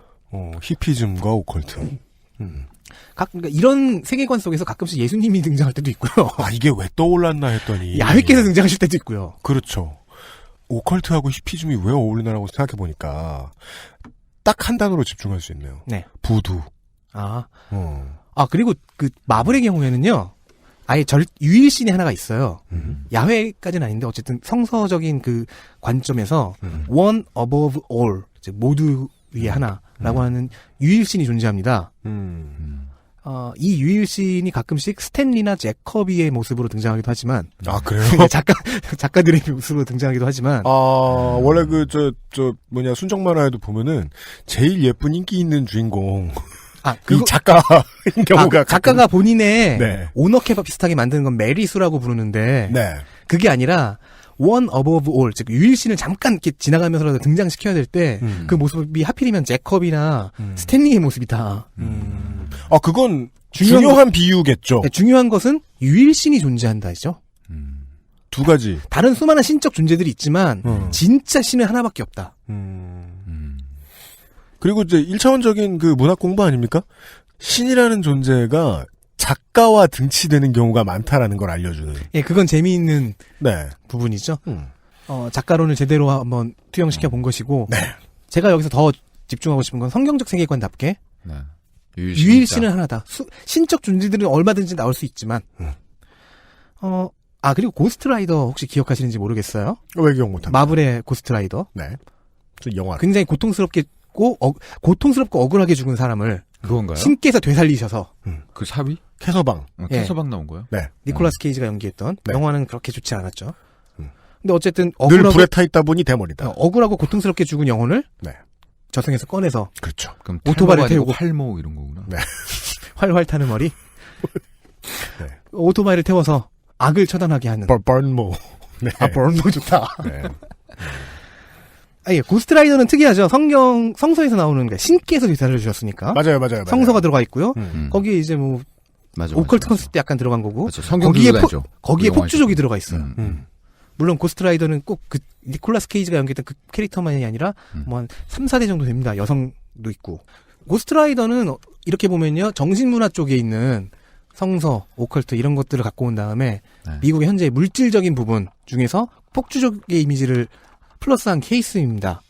히피즘과 오컬트. 그러니까 이런 세계관 속에서 가끔씩 예수님이 등장할 때도 있고요. 아, 이게 왜 떠올랐나 했더니. 야훼께서 등장하실 때도 있고요. 그렇죠. 오컬트하고 히피즘이 왜 어울리나라고 생각해보니까 딱 한 단어로 집중할 수 있네요. 네. 부두. 그리고 그 마블의 경우에는요. 아예 유일신이 하나가 있어요. 야훼까지는 아닌데 어쨌든 성서적인 그 관점에서 one above all, 즉 모두 위에 하나라고 하는 유일신이 존재합니다. 이 유일신이 가끔씩 스탠리나 제커비의 모습으로 등장하기도 하지만. 아, 그래요? 작가들의 모습으로 등장하기도 하지만. 원래 순정 만화에도 보면은 제일 예쁜 인기 있는 주인공. 이 작가인 경우가. 작가가 본인의 네. 오너케바 비슷하게 만드는 건 메리수라고 부르는데. 네. 그게 아니라 one above all, 즉 유일신을 잠깐 이렇게 지나가면서라도 등장시켜야 될 때 그 모습이 하필이면 제컵이나 스탠리의 모습이다. 그건 중요한 비유겠죠. 네, 중요한 것은 유일신이 존재한다죠. 두 가지. 다른 수많은 신적 존재들이 있지만 진짜 신은 하나밖에 없다. 그리고 이제 1차원적인 그 문학 공부 아닙니까? 신이라는 존재가 작가와 등치되는 경우가 많다라는 걸 알려주는. 예, 그건 재미있는 네. 부분이죠. 작가론을 제대로 한번 투영시켜 본 것이고. 네. 제가 여기서 더 집중하고 싶은 건 성경적 세계관답게. 네. 유일신은 하나다. 신적 존재들은 얼마든지 나올 수 있지만. 그리고 고스트라이더 혹시 기억하시는지 모르겠어요. 왜 기억 못합니까? 마블의 고스트라이더. 네. 저 영화. 굉장히 고통스럽고 억울하게 죽은 사람을. 그건가요? 신께서 되살리셔서. 그 사위? 캐서방. 캐서방 나온 거요? 네. 니콜라스 케이지가 연기했던. 네. 영화는 그렇게 좋지 않았죠. 근데 어쨌든 늘 불에 타 있다 보니 대머리다. 억울하고 고통스럽게 죽은 영혼을. 네. 저승에서 꺼내서. 그렇죠. 그럼 오토바이를 태우고. 활모 이런 거구나. 네. 활활 타는 머리. 네. 오토바이를 태워서 악을 처단하게 하는. 버ൺ모. 네. 버ൺ모 좋다. 네. 예, 고스트라이더는 특이하죠. 성서에서 나오는 게 신께서 되살려 주셨으니까. 맞아요. 성서가 들어가 있고요. 거기에 이제 오컬트 컨셉도 약간 들어간 거고. 거기에 폭주족이 들어가 있어요. 물론 고스트라이더는 꼭 그 니콜라스 케이지가 연기했던 그 캐릭터만이 아니라 한 3, 4대 정도 됩니다. 여성도 있고. 고스트라이더는 이렇게 보면요. 정신문화 쪽에 있는 성서, 오컬트 이런 것들을 갖고 온 다음에 미국의 현재 물질적인 부분 중에서 폭주족의 이미지를 플러스한 케이스입니다.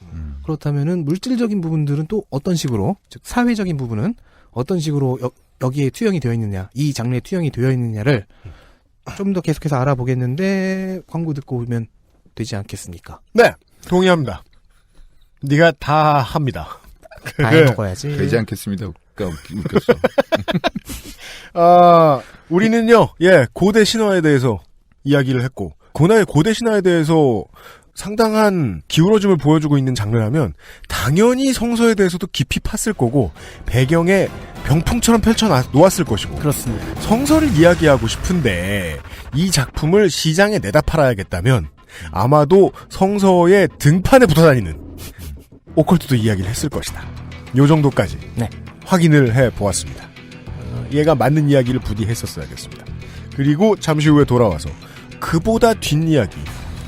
그렇다면은 물질적인 부분들은 또 어떤 식으로, 즉 사회적인 부분은 어떤 식으로 여기에 투영이 되어 있느냐, 이 장르에 투영이 되어 있느냐를 좀 더 계속해서 알아보겠는데 광고 듣고 오면 되지 않겠습니까? 네, 동의합니다. 네가 다 합니다. 다 해먹어야지. 되지 않겠습니다. 웃겼어. 우리는요, 고대 신화에 대해서 이야기를 했고, 고대 신화에 대해서 상당한 기울어짐을 보여주고 있는 장르라면, 당연히 성서에 대해서도 깊이 팠을 거고, 배경에 병풍처럼 놓았을 것이고. 그렇습니다. 성서를 이야기하고 싶은데, 이 작품을 시장에 내다 팔아야겠다면, 아마도 성서의 등판에 붙어 다니는 오컬트도 이야기를 했을 것이다. 요 정도까지. 네. 확인을 해 보았습니다. 얘가 맞는 이야기를 부디 했었어야겠습니다. 그리고 잠시 후에 돌아와서 그보다 뒷이야기.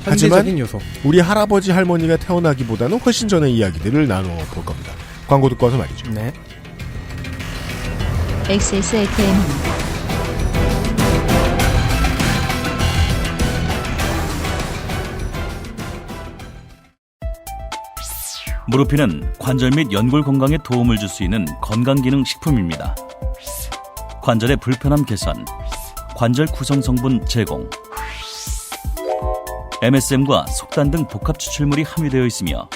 하지만 현대적인 요소. 우리 할아버지 할머니가 태어나기보다는 훨씬 전의 이야기들을 나누어 볼 겁니다. 광고 듣고 와서 말이죠. 네. XSFM입니다. 무르피는 관절 및 연골 건강에 도움을 줄 수 있는 건강기능식품입니다. 관절의 불편함 개선, 관절 구성 성분 제공, MSM과 속단 등 복합 추출물이 함유되어 있으며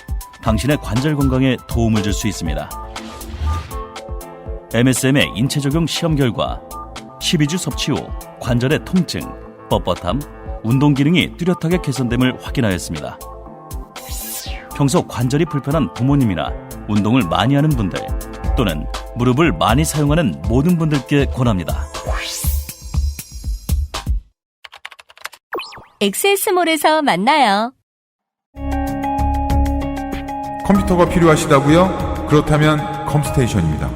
당신의 관절 건강에 도움을 줄 수 있습니다. MSM의 인체 적용 시험 결과 12주 섭취 후 관절의 통증, 뻣뻣함, 운동 기능이 뚜렷하게 개선됨을 확인하였습니다. 평소 관절이 불편한 부모님이나 운동을 많이 하는 분들 또는 무릎을 많이 사용하는 모든 분들께 권합니다. 엑세스몰에서 만나요. 컴퓨터가 필요하시다고요? 그렇다면 컴스테이션입니다.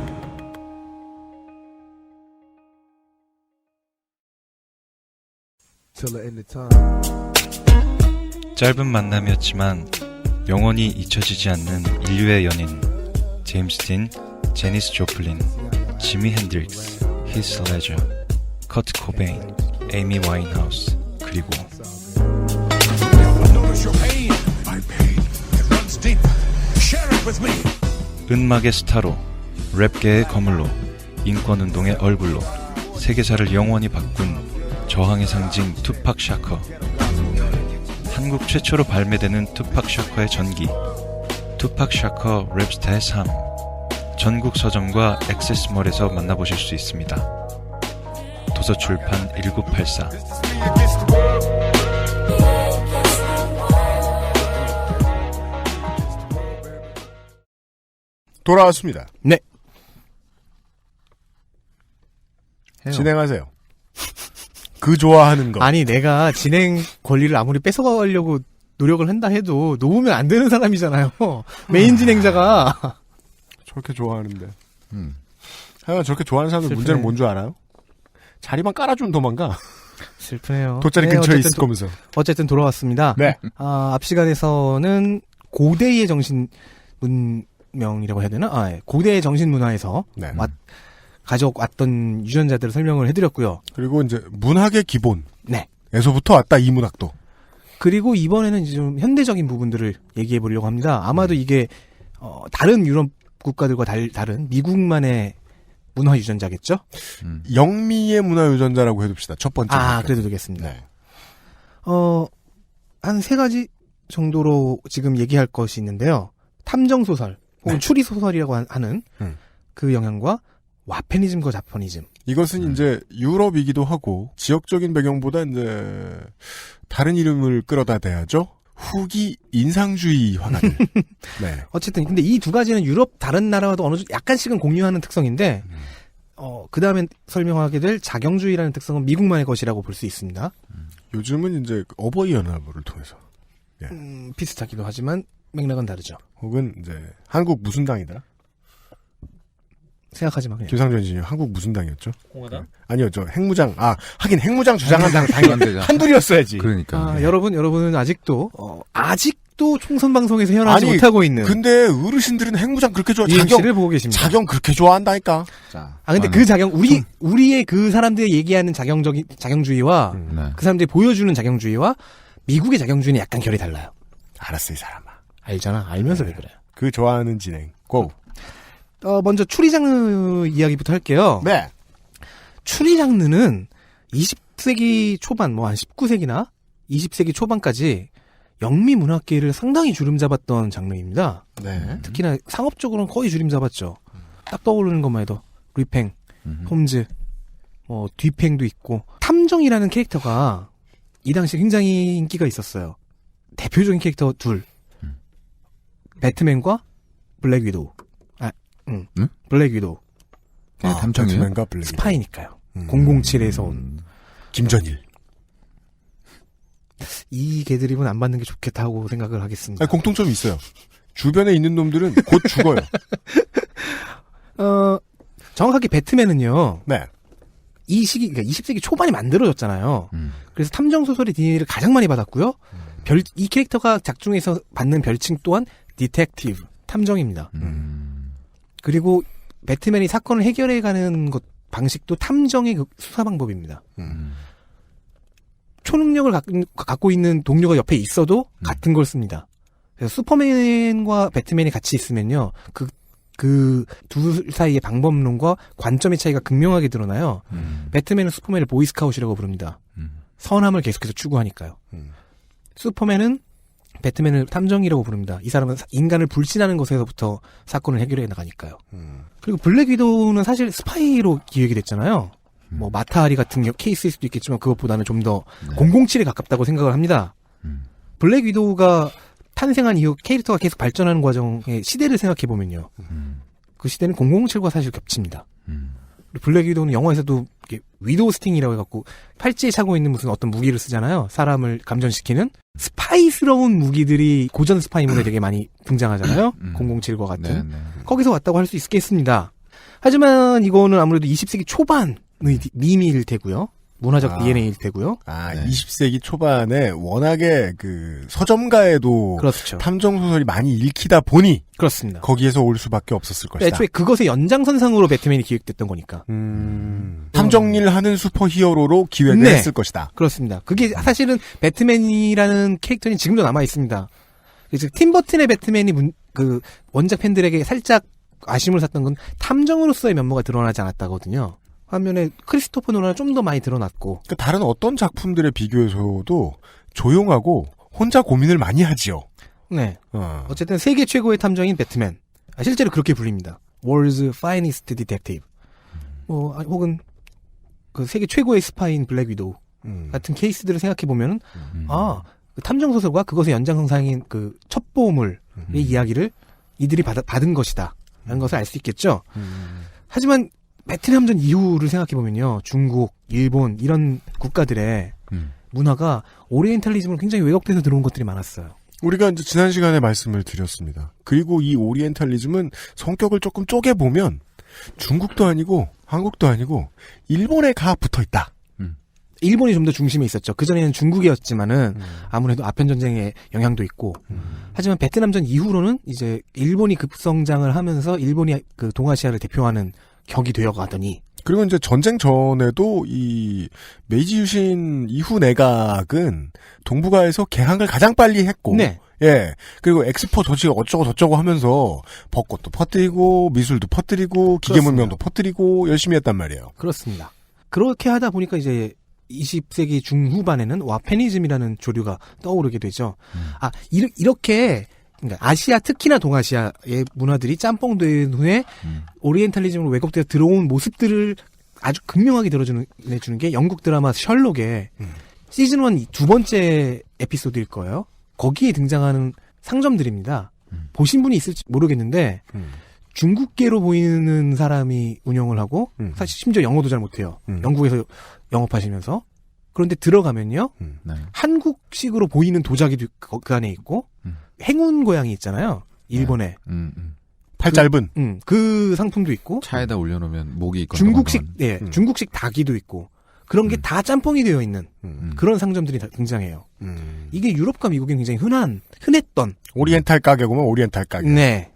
짧은 만남이었지만 영원히 잊혀지지 않는 인류의 연인 제임스 딘, 제니스 조플린, 지미 핸드릭스, 히스 레저, 커트 코베인, 에이미 와인하우스 그리고 음악의 스타로 랩계의 거물로 인권운동의 얼굴로 세계사를 영원히 바꾼 저항의 상징 투팍 샤커. 한국 최초로 발매되는 투팍 샤커의 전기 투팍 샤커 랩스타의 삶. 전국 서점과 액세스몰에서 만나보실 수 있습니다. 도서출판 1984. 돌아왔습니다. 네. 진행하세요. 그 좋아하는 거. 아니, 내가 진행 권리를 아무리 뺏어가려고 노력을 한다 해도 놓으면 안 되는 사람이잖아요. 메인 진행자가. 저렇게 좋아하는데. 하여간 저렇게 좋아하는 사람들 문제는 뭔 줄 알아요? 자리만 깔아주면 도망가. 슬프네요. 돗자리 근처에 있을 거면서. 어쨌든 돌아왔습니다. 네. 앞 시간에서는 고대의 정신 문명이라고 해야 되나? 예. 고대의 정신 문화에서 네. 가져왔던 유전자들을 설명을 해드렸고요. 그리고 이제 문학의 기본. 네. 에서부터 왔다 이 문학도. 그리고 이번에는 이제 좀 현대적인 부분들을 얘기해 보려고 합니다. 아마도 이게 다른 유럽 국가들과 다른 미국만의 문화 유전자겠죠? 영미의 문화 유전자라고 해둡시다. 첫 번째. 그래도 되겠습니다. 네. 한 3가지 정도로 지금 얘기할 것이 있는데요. 탐정소설, 혹은 추리소설이라고 하는 그 영향과 와페니즘과 자포니즘. 이것은 이제 유럽이기도 하고 지역적인 배경보다 이제 다른 이름을 끌어다 대야죠. 후기 인상주의 화가들. 네. 어쨌든 근데 이 두 가지는 유럽 다른 나라와도 어느 정도 약간씩은 공유하는 특성인데 그 다음에 설명하게 될 자경주의라는 특성은 미국만의 것이라고 볼 수 있습니다. 요즘은 이제 어버이 연합을 통해서 비슷하기도 하지만 맥락은 다르죠. 혹은 이제 한국 무슨 당이더라? 생각하지 마. 그냥. 김상조 엔지니어 한국 무슨 당이었죠? 공화당? 아니요, 저 핵무장. 하긴 핵무장 주장한 당 당연히 한둘이었어야지. 그러니까. 여러분은 아직도 총선 방송에서 현하지 못하고 있는. 근데 어르신들은 핵무장 그렇게 좋아. UMC를 보고 계십니다. 자경 그렇게 좋아한다니까. 자. 근데 그 자경 우리의 그 사람들이 얘기하는 자경주의와 그 사람들이 보여주는 자경주의와 미국의 자경주의는 약간 결이 달라요. 알았어, 이 사람아. 알잖아. 알면서 왜 그래요? 그 좋아하는 진행. 고. 먼저 추리 장르 이야기부터 할게요. 네. 추리 장르는 20세기 초반, 한 19세기나 20세기 초반까지 영미 문학계를 상당히 주름잡았던 장르입니다. 네. 특히나 상업적으로는 거의 주름잡았죠. 딱 떠오르는 것만 해도 루이팽, 홈즈, 뒤팽도 있고 탐정이라는 캐릭터가 이 당시 굉장히 인기가 있었어요. 대표적인 캐릭터 둘. 배트맨과 블랙 위도우. 블랙 위도우. 탐정이에요? 배트맨과 블랙 스파이니까요. 007에서 온 김전일. 이 개드립은 안 받는 게 좋겠다고 생각을 하겠습니다. 아니, 공통점이 있어요. 주변에 있는 놈들은 곧 죽어요. 정확하게 배트맨은요. 네. 이 시기, 그러니까 20세기 초반에 만들어졌잖아요. 그래서 탐정 소설의 DNA를 가장 많이 받았고요. 이 캐릭터가 작중에서 받는 별칭 또한 디텍티브, 탐정입니다. 그리고 배트맨이 사건을 해결해가는 것 방식도 탐정의 그 수사 방법입니다. 초능력을 갖고 있는 동료가 옆에 있어도 같은 걸 씁니다. 그래서 슈퍼맨과 배트맨이 같이 있으면요, 그 둘 사이의 방법론과 관점의 차이가 극명하게 드러나요. 배트맨은 슈퍼맨을 보이스카웃이라고 부릅니다. 선함을 계속해서 추구하니까요. 슈퍼맨은 배트맨을 탐정이라고 부릅니다. 이 사람은 인간을 불신하는 것에서부터 사건을 해결해 나가니까요. 그리고 블랙 위도우는 사실 스파이로 기획이 됐잖아요. 뭐 마타하리 같은 케이스일 수도 있겠지만 그것보다는 좀 더 007에 가깝다고 생각을 합니다. 블랙 위도우가 탄생한 이후 캐릭터가 계속 발전하는 과정의 시대를 생각해보면요. 그 시대는 007과 사실 겹칩니다. 블랙 위도우는 영화에서도 위도우 스팅이라고 해갖고 팔찌에 차고 있는 무슨 어떤 무기를 쓰잖아요. 사람을 감전시키는 스파이스러운 무기들이 고전 스파이물에 되게 많이 등장하잖아요. 007과 같은. 거기서 왔다고 할 수 있겠습니다. 하지만 이거는 아무래도 20세기 초반의 밈일 테고요. 문화적 DNA일 테고요. 20세기 초반에 워낙에 그 서점가에도 그렇죠. 탐정 소설이 많이 읽히다 보니 그렇습니다. 거기에서 올 수밖에 없었을 것이다. 애초에 그것의 연장선상으로 배트맨이 기획됐던 거니까. 탐정일 하는 슈퍼히어로로 기획을 했을 것이다. 그렇습니다. 그게 사실은 배트맨이라는 캐릭터는 지금도 남아 있습니다. 그래서 팀 버튼의 배트맨이 그 원작 팬들에게 살짝 아쉬움을 샀던 건 탐정으로서의 면모가 드러나지 않았다거든요. 반면에 크리스토퍼 노란은 좀 더 많이 드러났고. 그러니까 다른 어떤 작품들에 비교해서도 조용하고 혼자 고민을 많이 하지요. 네. 어쨌든 세계 최고의 탐정인 배트맨. 실제로 그렇게 불립니다. World's Finest Detective. 혹은 그 세계 최고의 스파인 블랙 위도우 같은 케이스들을 생각해 보면은 그 탐정 소설과 그것의 연장선상인 그 첩보물의 이야기를 이들이 받은 것이다. 라는 것을 알 수 있겠죠. 하지만 베트남전 이후를 생각해보면요. 중국, 일본 이런 국가들의 문화가 오리엔탈리즘으로 굉장히 왜곡돼서 들어온 것들이 많았어요. 우리가 이제 지난 시간에 말씀을 드렸습니다. 그리고 이 오리엔탈리즘은 성격을 조금 쪼개보면 중국도 아니고 한국도 아니고 일본에 가 붙어있다. 일본이 좀 더 중심에 있었죠. 그전에는 중국이었지만은 아무래도 아편전쟁의 영향도 있고 하지만 베트남전 이후로는 이제 일본이 급성장을 하면서 일본이 그 동아시아를 대표하는 격이 되어가더니 그리고 이제 전쟁 전에도 이 메이지 유신 이후 내각은 동북아에서 개항을 가장 빨리 했고 네. 예. 그리고 엑스포 조치 어쩌고 저쩌고 하면서 벚꽃도 퍼뜨리고 미술도 퍼뜨리고 기계문명도 퍼뜨리고 열심히 했단 말이에요. 그렇습니다. 그렇게 하다 보니까 이제 20세기 중후반에는 와페니즘이라는 조류가 떠오르게 되죠. 이렇게 그러니까 아시아 특히나 동아시아의 문화들이 짬뽕된 후에 오리엔탈리즘으로 왜곡되어 들어온 모습들을 아주 극명하게 들어주는 게 영국 드라마 셜록의 시즌 1 두 번째 에피소드일 거예요. 거기에 등장하는 상점들입니다. 보신 분이 있을지 모르겠는데 중국계로 보이는 사람이 운영을 하고 사실 심지어 영어도 잘 못해요. 영국에서 영업하시면서. 그런데 들어가면요. 한국식으로 보이는 도자기도 그 안에 있고 행운 고양이 있잖아요. 일본에. 팔 짧은. 그 상품도 있고. 차에다 올려놓으면 목이 있고. 중국식 닭이도 있고. 그런 게 다 짬뽕이 되어 있는 그런 상점들이 등장해요. 이게 유럽과 미국엔 굉장히 흔했던. 오리엔탈 가게 보면 오리엔탈 가게. 네.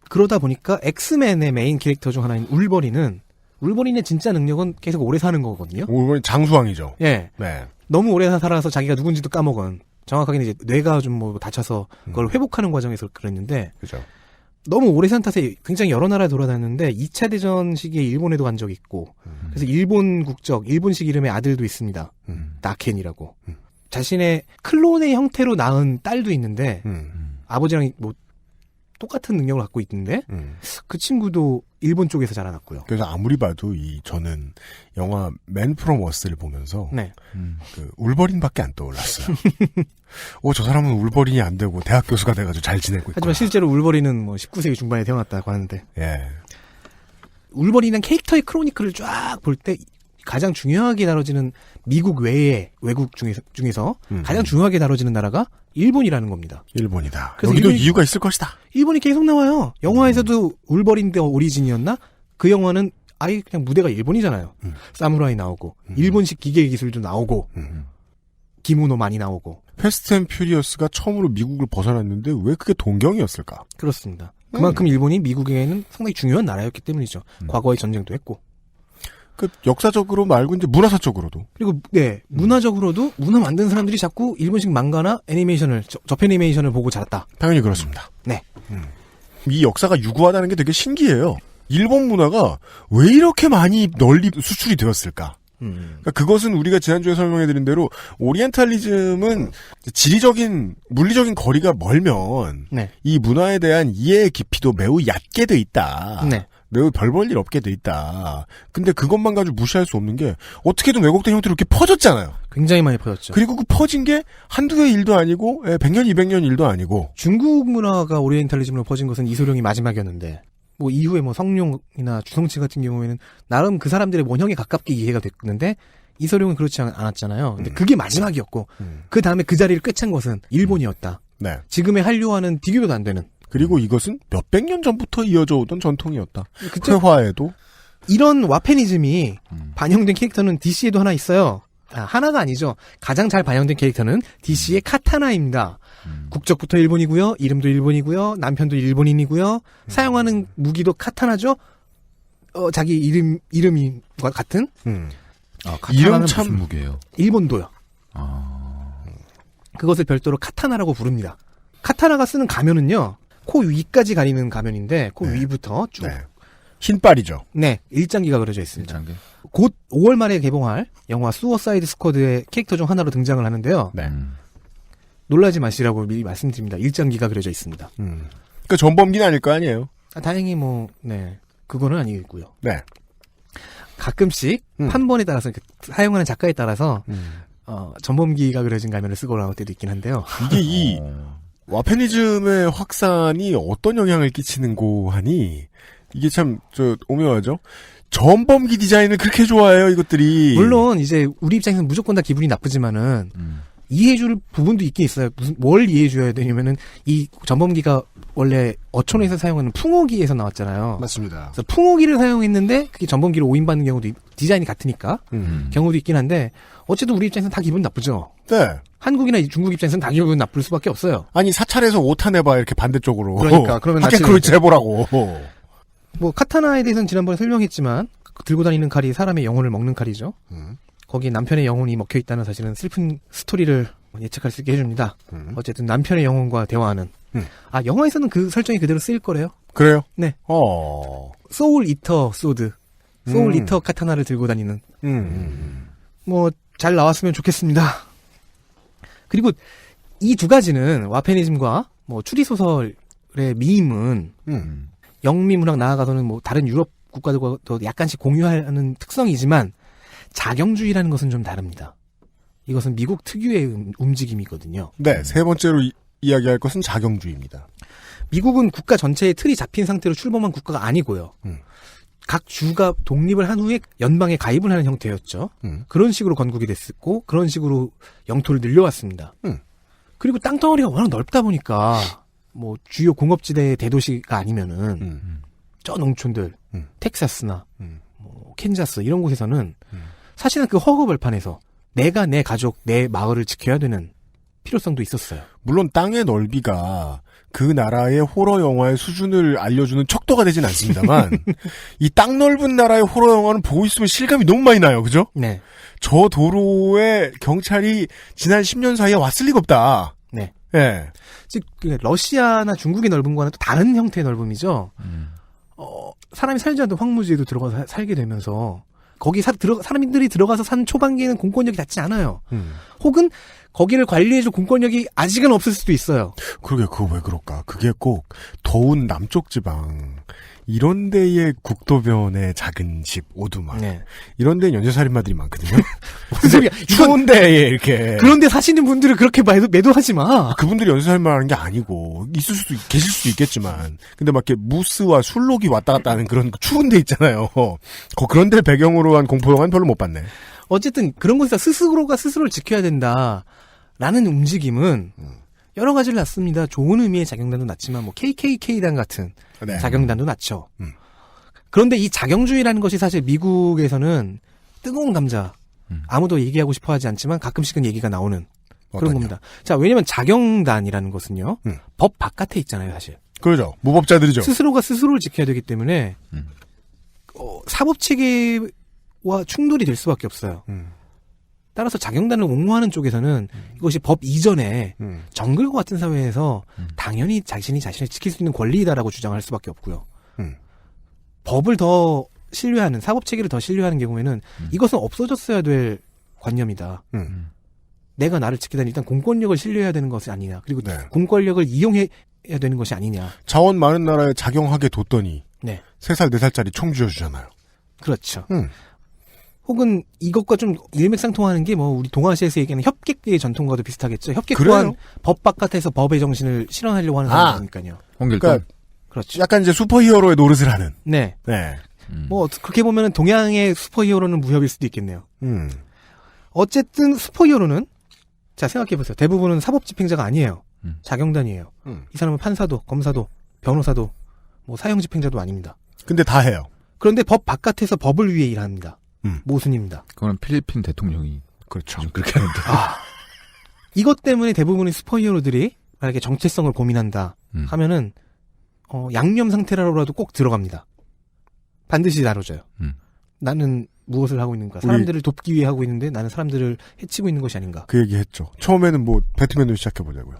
그러다 보니까 엑스맨의 메인 캐릭터 중 하나인 울버린의 진짜 능력은 계속 오래 사는 거거든요. 울버린 장수왕이죠. 예. 네. 너무 오래 살아서 자기가 누군지도 까먹은. 정확하게는 이제 뇌가 좀 다쳐서 그걸 회복하는 과정에서 그랬는데. 그죠. 너무 오래 산 탓에 굉장히 여러 나라 돌아다녔는데 2차 대전 시기에 일본에도 간 적이 있고. 그래서 일본 국적, 일본식 이름의 아들도 있습니다. 나켄이라고. 자신의 클론의 형태로 낳은 딸도 있는데 아버지랑 똑같은 능력을 갖고 있던데 그 친구도 일본 쪽에서 자라났고요. 그래서 아무리 봐도 저는 영화 맨 프롬 어스를 보면서 네. 그 울버린밖에 안 떠올랐어요. 저 사람은 울버린이 안 되고 대학 교수가 돼가지고 잘 지내고 있고. 하지만 실제로 울버린은 뭐 19세기 중반에 태어났다고 하는데. 예. 울버린은 캐릭터의 크로니클을 쫙 볼 때 가장 중요하게 다뤄지는 미국 외의 외국 중에서 가장 중요하게 다뤄지는 나라가 일본이라는 겁니다. 일본이다. 그래서 여기도 이유가 있을 것이다. 일본이 계속 나와요. 영화에서도 울버린 더 오리진이었나? 그 영화는 아예 그냥 무대가 일본이잖아요. 사무라이 나오고 일본식 기계 기술도 나오고 기모노 많이 나오고. 패스트 앤 퓨리어스가 처음으로 미국을 벗어났는데 왜 그게 동경이었을까? 그렇습니다. 그만큼 일본이 미국에는 상당히 중요한 나라였기 때문이죠. 과거에 전쟁도 했고. 그 역사적으로 말고 이제 문화사적으로도. 그리고 네 문화적으로도 문화 만든 사람들이 자꾸 일본식 망가나 애니메이션을 저애니메이션을 보고 자랐다. 당연히 그렇습니다. 네. 이 역사가 유구하다는 게 되게 신기해요. 일본 문화가 왜 이렇게 많이 널리 수출이 되었을까? 그러니까 그것은 우리가 지난주에 설명해드린 대로 오리엔탈리즘은 지리적인 물리적인 거리가 멀면 네. 이 문화에 대한 이해의 깊이도 매우 얕게 돼 있다. 네. 매우 별 볼 일 없게 돼 있다. 근데 그것만 가지고 무시할 수 없는 게 어떻게든 왜곡된 형태로 이렇게 퍼졌잖아요. 굉장히 많이 퍼졌죠. 그리고 그 퍼진 게 한두 해 일도 아니고 100년, 200년 일도 아니고. 중국 문화가 오리엔탈리즘으로 퍼진 것은 이소룡이 마지막이었는데 뭐 이후에 뭐 성룡이나 주성치 같은 경우에는 나름 그 사람들의 원형에 가깝게 이해가 됐는데 이소룡은 그렇지 않았잖아요. 근데 그게 마지막이었고 그 다음에 그 자리를 꿰찬 것은 일본이었다. 네. 지금의 한류와는 비교도 안 되는. 그리고 이것은 몇백 년 전부터 이어져 오던 전통이었다. 회화에도. 이런 와페니즘이 반영된 캐릭터는 DC에도 하나 있어요. 하나가 아니죠. 가장 잘 반영된 캐릭터는 DC의 카타나입니다. 국적부터 일본이고요. 이름도 일본이고요. 남편도 일본인이고요. 사용하는 무기도 카타나죠. 자기 이름과 같은. 카타나는 무슨 무기예요? 일본도요. 그것을 별도로 카타나라고 부릅니다. 카타나가 쓰는 가면은요. 코 위까지 가리는 가면인데 코 위부터 쭉. 네. 흰빨이죠. 네. 일장기가 그려져 있습니다. 일장기. 곧 5월 말에 개봉할 영화 수어사이드 스쿼드의 캐릭터 중 하나로 등장을 하는데요. 네. 놀라지 마시라고 미리 말씀드립니다. 일장기가 그려져 있습니다. 그러니까 전범기는 아닐 거 아니에요. 다행히 그거는 아니고요. 네. 가끔씩 판본에 따라서 사용하는 작가에 따라서 전범기가 그려진 가면을 쓰고 나올 때도 있긴 한데요. 이게 이 와페니즘의 확산이 어떤 영향을 끼치는고 하니 이게 참 오묘하죠. 전범기 디자인을 그렇게 좋아해요, 이것들이. 물론 이제 우리 입장에서는 무조건 다 기분이 나쁘지만은 이해해줄 부분도 있긴 있어요. 뭘 이해해줘야 되냐면은 이 전범기가 원래 어촌에서 사용하는 풍어기에서 나왔잖아요. 맞습니다. 그래서 풍어기를 사용했는데 그게 전범기로 오인받는 경우도 디자인이 같으니까 경우도 있긴 한데 어쨌든 우리 입장에서는 다 기분 나쁘죠. 네. 한국이나 중국 입장에서는 다 기분 나쁠 수밖에 없어요. 아니 사찰에서 5탄 해봐 이렇게 반대쪽으로. 그러니까 그러면 하케크로이츠 해보라고. 뭐 카타나에 대해서는 지난번에 설명했지만 들고 다니는 칼이 사람의 영혼을 먹는 칼이죠. 거기에 남편의 영혼이 먹혀 있다는 사실은 슬픈 스토리를 예측할 수 있게 해줍니다. 어쨌든 남편의 영혼과 대화하는. 영화에서는 그 설정이 그대로 쓰일 거래요. 그래요? 네. 소울 이터 소드, 소울 이터 카타나를 들고 다니는. 뭐 잘 나왔으면 좋겠습니다. 그리고 이 두 가지는 와페니즘과 뭐 추리 소설의 미임은 영미 문학 나아가서는 뭐 다른 유럽 국가들과 더 약간씩 공유하는 특성이지만 자경주의라는 것은 좀 다릅니다. 이것은 미국 특유의 움직임이거든요. 네, 세 번째로 이야기할 것은 자경주의입니다. 미국은 국가 전체의 틀이 잡힌 상태로 출범한 국가가 아니고요. 각 주가 독립을 한 후에 연방에 가입을 하는 형태였죠. 그런 식으로 건국이 됐고 그런 식으로 영토를 늘려왔습니다. 그리고 땅덩어리가 워낙 넓다 보니까 뭐 주요 공업지대의 대도시가 아니면은 저 농촌들 텍사스나 뭐 캔자스 이런 곳에서는 사실은 그 허허벌판에서 내가 내 가족 내 마을을 지켜야 되는 필요성도 있었어요. 물론 땅의 넓이가 그 나라의 호러 영화의 수준을 알려주는 척도가 되진 않습니다만 이 땅 넓은 나라의 호러 영화는 보고 있으면 실감이 너무 많이 나요. 그죠? 네. 저 도로에 경찰이 지난 10년 사이에 왔을 리가 없다. 네. 예. 즉 러시아나 중국의 넓은 거는 또 다른 형태의 넓음이죠. 사람이 살지 않던 황무지에도 들어가서 살게 되면서 거기 사람들이 들어가서 산 초반기에는 공권력이 닿지 않아요. 혹은 거기를 관리해줄 공권력이 아직은 없을 수도 있어요. 그러게 그거 왜 그럴까? 그게 꼭 더운 남쪽 지방 이런 데의 국도변의 작은 집 오두막 이런 데는 연쇄살인마들이 많거든요. 무슨 소리야? 추운 데에 이렇게 그런데 사시는 분들은 그렇게 매도하지 마. 그분들이 연쇄살인마라는 게 아니고 계실 수도 있겠지만 근데 막 이렇게 무스와 술록이 왔다 갔다 하는 그런 추운 데 있잖아요. 그런 데를 배경으로 한 공포영화는 별로 못 봤네. 어쨌든 그런 곳에서 스스로가 스스로를 지켜야 된다라는 움직임은 여러 가지를 낳습니다. 좋은 의미의 자경단도 낳지만 뭐 KKK단 같은 자경단도 낳죠. 그런데 이 자경주의라는 것이 사실 미국에서는 뜨거운 감자 아무도 얘기하고 싶어 하지 않지만 가끔씩은 얘기가 나오는 그런 겁니다. 자, 왜냐면 자경단이라는 것은요. 법 바깥에 있잖아요, 사실. 그렇죠. 무법자들이죠. 스스로가 스스로를 지켜야 되기 때문에 사법체계와 충돌이 될 수밖에 없어요. 따라서 자경단을 옹호하는 쪽에서는 이것이 법 이전에 정글과 같은 사회에서 당연히 자신이 자신을 지킬 수 있는 권리이다라고 주장할 수밖에 없고요. 법을 더 신뢰하는 사법체계를 더 신뢰하는 경우에는 이것은 없어졌어야 될 관념이다. 내가 나를 지키다니 일단 공권력을 신뢰해야 되는 것이 아니냐. 그리고 공권력을 이용해야 되는 것이 아니냐. 자원 많은 나라에 자경하게 뒀더니 네. 3살 4살짜리 총 쥐어주잖아요. 그렇죠. 혹은 이것과 좀 일맥상통하는 게 뭐 우리 동아시아에서 얘기하는 협객의 전통과도 비슷하겠죠. 협객 또한 법 바깥에서 법의 정신을 실현하려고 하는 사람이니까요. 그러니까 그렇죠. 약간 이제 슈퍼히어로의 노릇을 하는. 네. 뭐 그렇게 보면은 동양의 슈퍼히어로는 무협일 수도 있겠네요. 어쨌든 슈퍼히어로는 자 생각해보세요. 대부분은 사법집행자가 아니에요. 자경단이에요. 이 사람은 판사도, 검사도, 변호사도, 뭐 사형집행자도 아닙니다. 근데 다 해요. 그런데 법 바깥에서 법을 위해 일합니다. 모순입니다. 그거는 필리핀 대통령이 그렇죠. 그렇게 하는데. 이것 때문에 대부분의 슈퍼히어로들이 만약에 정체성을 고민한다 하면은 양념 상태라도 꼭 들어갑니다. 반드시 다뤄져요. 나는 무엇을 하고 있는가? 사람들을 돕기 위해 하고 있는데 나는 사람들을 해치고 있는 것이 아닌가? 그 얘기 했죠. 처음에는 뭐 배트맨으로 시작해보자고요.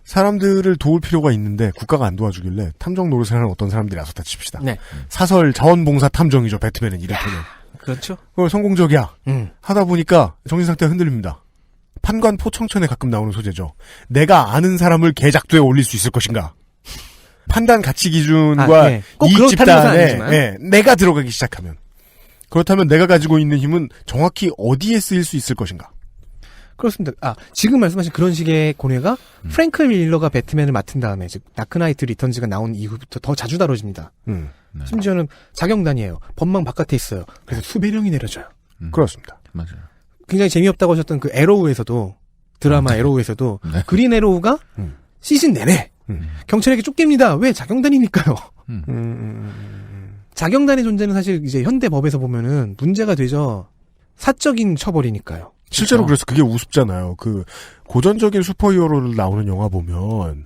사람들을 도울 필요가 있는데 국가가 안 도와주길래 탐정 노릇을 하는 어떤 사람들이 나섰다 칩시다. 네. 사설 자원봉사 탐정이죠. 배트맨은 이를테면. 그렇죠. 성공적이야. 하다 보니까 정신상태가 흔들립니다. 판관 포청천에 가끔 나오는 소재죠. 내가 아는 사람을 계작도에 올릴 수 있을 것인가. 판단 가치 기준과 이익 집단에 내가 들어가기 시작하면. 그렇다면 내가 가지고 있는 힘은 정확히 어디에 쓰일 수 있을 것인가. 그렇습니다. 지금 말씀하신 그런 식의 고뇌가 프랭클 밀러가 배트맨을 맡은 다음에 즉 다크나이트 리턴즈가 나온 이후부터 더 자주 다뤄집니다. 심지어는 자경단이에요. 법망 바깥에 있어요. 그래서 수배령이 내려져요. 그렇습니다. 맞아요. 굉장히 재미없다고 하셨던 그 에로우에서도 드라마 에로우에서도 그린 에로우가 시즌 내내 경찰에게 쫓깁니다. 왜? 자경단이니까요. 자경단의 존재는 사실 이제 현대 법에서 보면은 문제가 되죠. 사적인 처벌이니까요. 실제로 그래서 그게 우습잖아요. 그 고전적인 슈퍼히어로를 나오는 영화 보면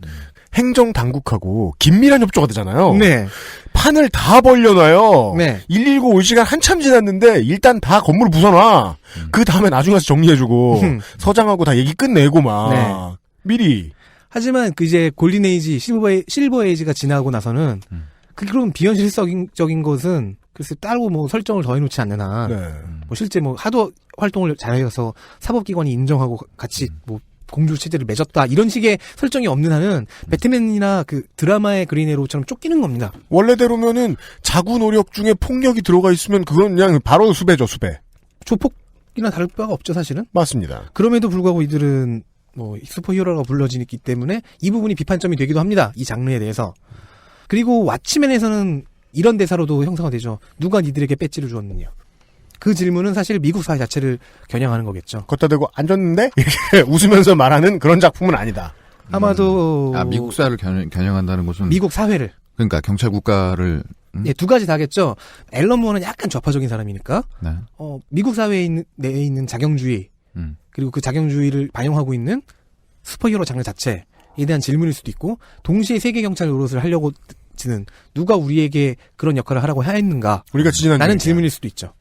행정 당국하고 긴밀한 협조가 되잖아요. 네. 판을 다 벌려놔요. 네. 119 올 시간 한참 지났는데 일단 다 건물을 부숴놔. 그 다음에 나중에 와서 정리해주고 서장하고 다 얘기 끝내고 막 미리. 하지만 그 이제 골든에이지 실버 에이지가 지나고 나서는 그런 비현실적인 것은 글쎄 따로 뭐 설정을 더해놓지 않는 한 뭐 실제 뭐 하도 활동을 잘해서 사법기관이 인정하고 같이 뭐 공조 체제를 맺었다 이런 식의 설정이 없는 한은 배트맨이나 그 드라마의 그린 에로우처럼 쫓기는 겁니다. 원래대로면은 자구 노력 중에 폭력이 들어가 있으면 그건 그냥 바로 수배죠, 수배. 조폭이나 다를 바가 없죠, 사실은. 맞습니다. 그럼에도 불구하고 이들은 뭐 슈퍼히어로가 불러지기 때문에 이 부분이 비판점이 되기도 합니다. 이 장르에 대해서. 그리고 왓치맨에서는 이런 대사로도 형성이 되죠. 누가 니들에게 배지를 주었느냐. 그 질문은 사실 미국 사회 자체를 겨냥하는 거겠죠. 걷다 대고 앉았는데 이렇게 웃으면서 말하는 그런 작품은 아니다. 아마도 미국 사회를 겨냥한다는 것은 미국 사회를 그러니까 경찰 국가를 두 가지 다겠죠. 앨런 무어는 약간 좌파적인 사람이니까 미국 사회에 내에 있는 자경주의 그리고 그 자경주의를 반영하고 있는 슈퍼히어로 장르 자체에 대한 질문일 수도 있고 동시에 세계 경찰 노릇을 하려고 지는 누가 우리에게 그런 역할을 하라고 하였는가 우리가 지지난 라는 질문일 수도 있죠.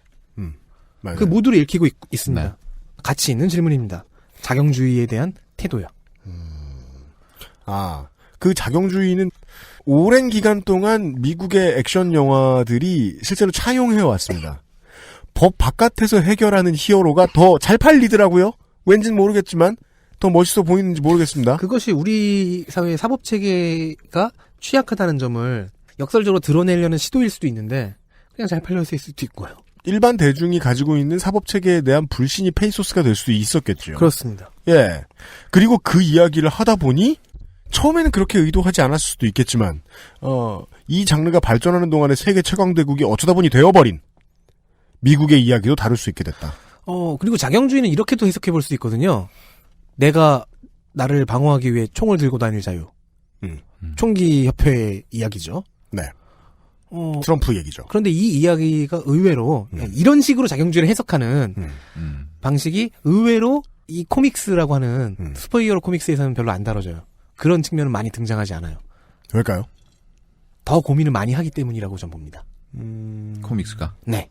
맞아요. 그 모두를 읽히고 있습니다. 가치 있는 질문입니다. 자경주의에 대한 태도요. 그 자경주의는 오랜 기간 동안 미국의 액션 영화들이 실제로 차용해 왔습니다. 법 바깥에서 해결하는 히어로가 더 잘 팔리더라고요. 왠지는 모르겠지만 더 멋있어 보이는지 모르겠습니다. 그것이 우리 사회의 사법 체계가 취약하다는 점을 역설적으로 드러내려는 시도일 수도 있는데 그냥 잘 팔렸을 수도 있고요. 일반 대중이 가지고 있는 사법 체계에 대한 불신이 페이소스가 될 수도 있었겠죠. 그렇습니다. 예. 그리고 그 이야기를 하다 보니 처음에는 그렇게 의도하지 않았을 수도 있겠지만 이 장르가 발전하는 동안에 세계 최강대국이 어쩌다 보니 되어버린 미국의 이야기도 다룰 수 있게 됐다. 그리고 작용주의는 이렇게도 해석해 볼 수 있거든요. 내가 나를 방어하기 위해 총을 들고 다닐 자유. 총기 협회의 이야기죠. 네. 트럼프 얘기죠. 그런데 이 이야기가 의외로 이런 식으로 작용주의를 해석하는 방식이 의외로 이 코믹스라고 하는 슈퍼히어로 코믹스에서는 별로 안 다뤄져요. 그런 측면은 많이 등장하지 않아요. 왜일까요? 더 고민을 많이 하기 때문이라고 전 봅니다. 코믹스가? 네.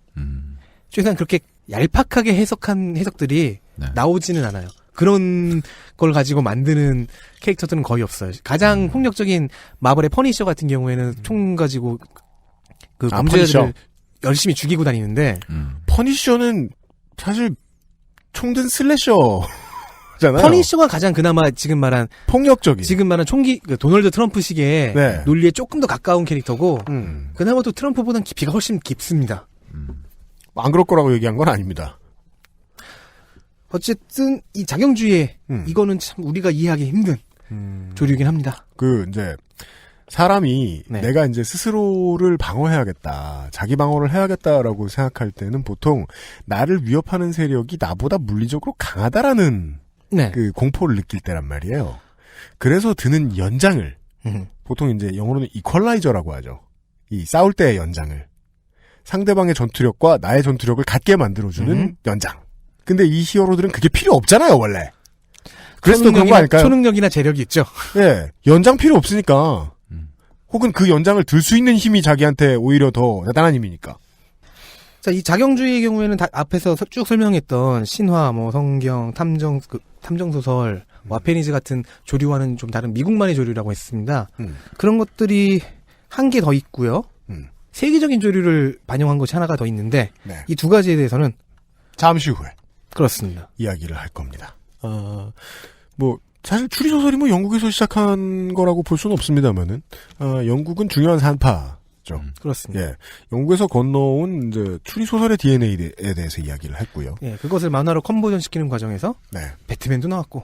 최소한 그렇게 얄팍하게 해석한 해석들이 나오지는 않아요. 그런 걸 가지고 만드는 캐릭터들은 거의 없어요. 가장 폭력적인 마블의 퍼니셔 같은 경우에는 총 가지고 그 범죄자들을 열심히 죽이고 다니는데 퍼니셔는 사실 총든 슬래셔잖아요. 퍼니셔가 가장 그나마 지금 말한 폭력적인 지금 말한 총기 도널드 트럼프식의 네. 논리에 조금 더 가까운 캐릭터고 그나마 또 트럼프보다는 깊이가 훨씬 깊습니다. 안 그럴 거라고 얘기한 건 아닙니다. 어쨌든 이 작용주의 이거는 참 우리가 이해하기 힘든 조류이긴 합니다. 이제 사람이 내가 이제 스스로를 방어해야겠다, 자기 방어를 해야겠다라고 생각할 때는 보통 나를 위협하는 세력이 나보다 물리적으로 강하다라는 그 공포를 느낄 때란 말이에요. 그래서 드는 연장을 보통 이제 영어로는 이퀄라이저라고 하죠. 이 싸울 때의 연장을 상대방의 전투력과 나의 전투력을 같게 만들어주는 연장. 근데 이 히어로들은 그게 필요 없잖아요, 원래. 그래서 그런 거 아닐까요? 초능력이나 재력이 있죠. 예, 연장 필요 없으니까. 혹은 그 연장을 들 수 있는 힘이 자기한테 오히려 더 대단한 힘이니까. 자, 이 작용주의의 경우에는 앞에서 쭉 설명했던 신화, 성경, 탐정소설, 와페니즈 같은 조류와는 좀 다른 미국만의 조류라고 했습니다. 그런 것들이 한 개 더 있고요. 세계적인 조류를 반영한 것이 하나가 더 있는데 이 두 가지에 대해서는 잠시 후에 그렇습니다. 이야기를 할 겁니다. 사실 추리소설이 영국에서 시작한 거라고 볼 수는 없습니다만은, 영국은 중요한 산파죠. 그렇습니다. 예. 영국에서 건너온, 이제, 추리소설의 DNA에 대해서 이야기를 했고요. 예, 그것을 만화로 컨버전 시키는 과정에서, 배트맨도 나왔고,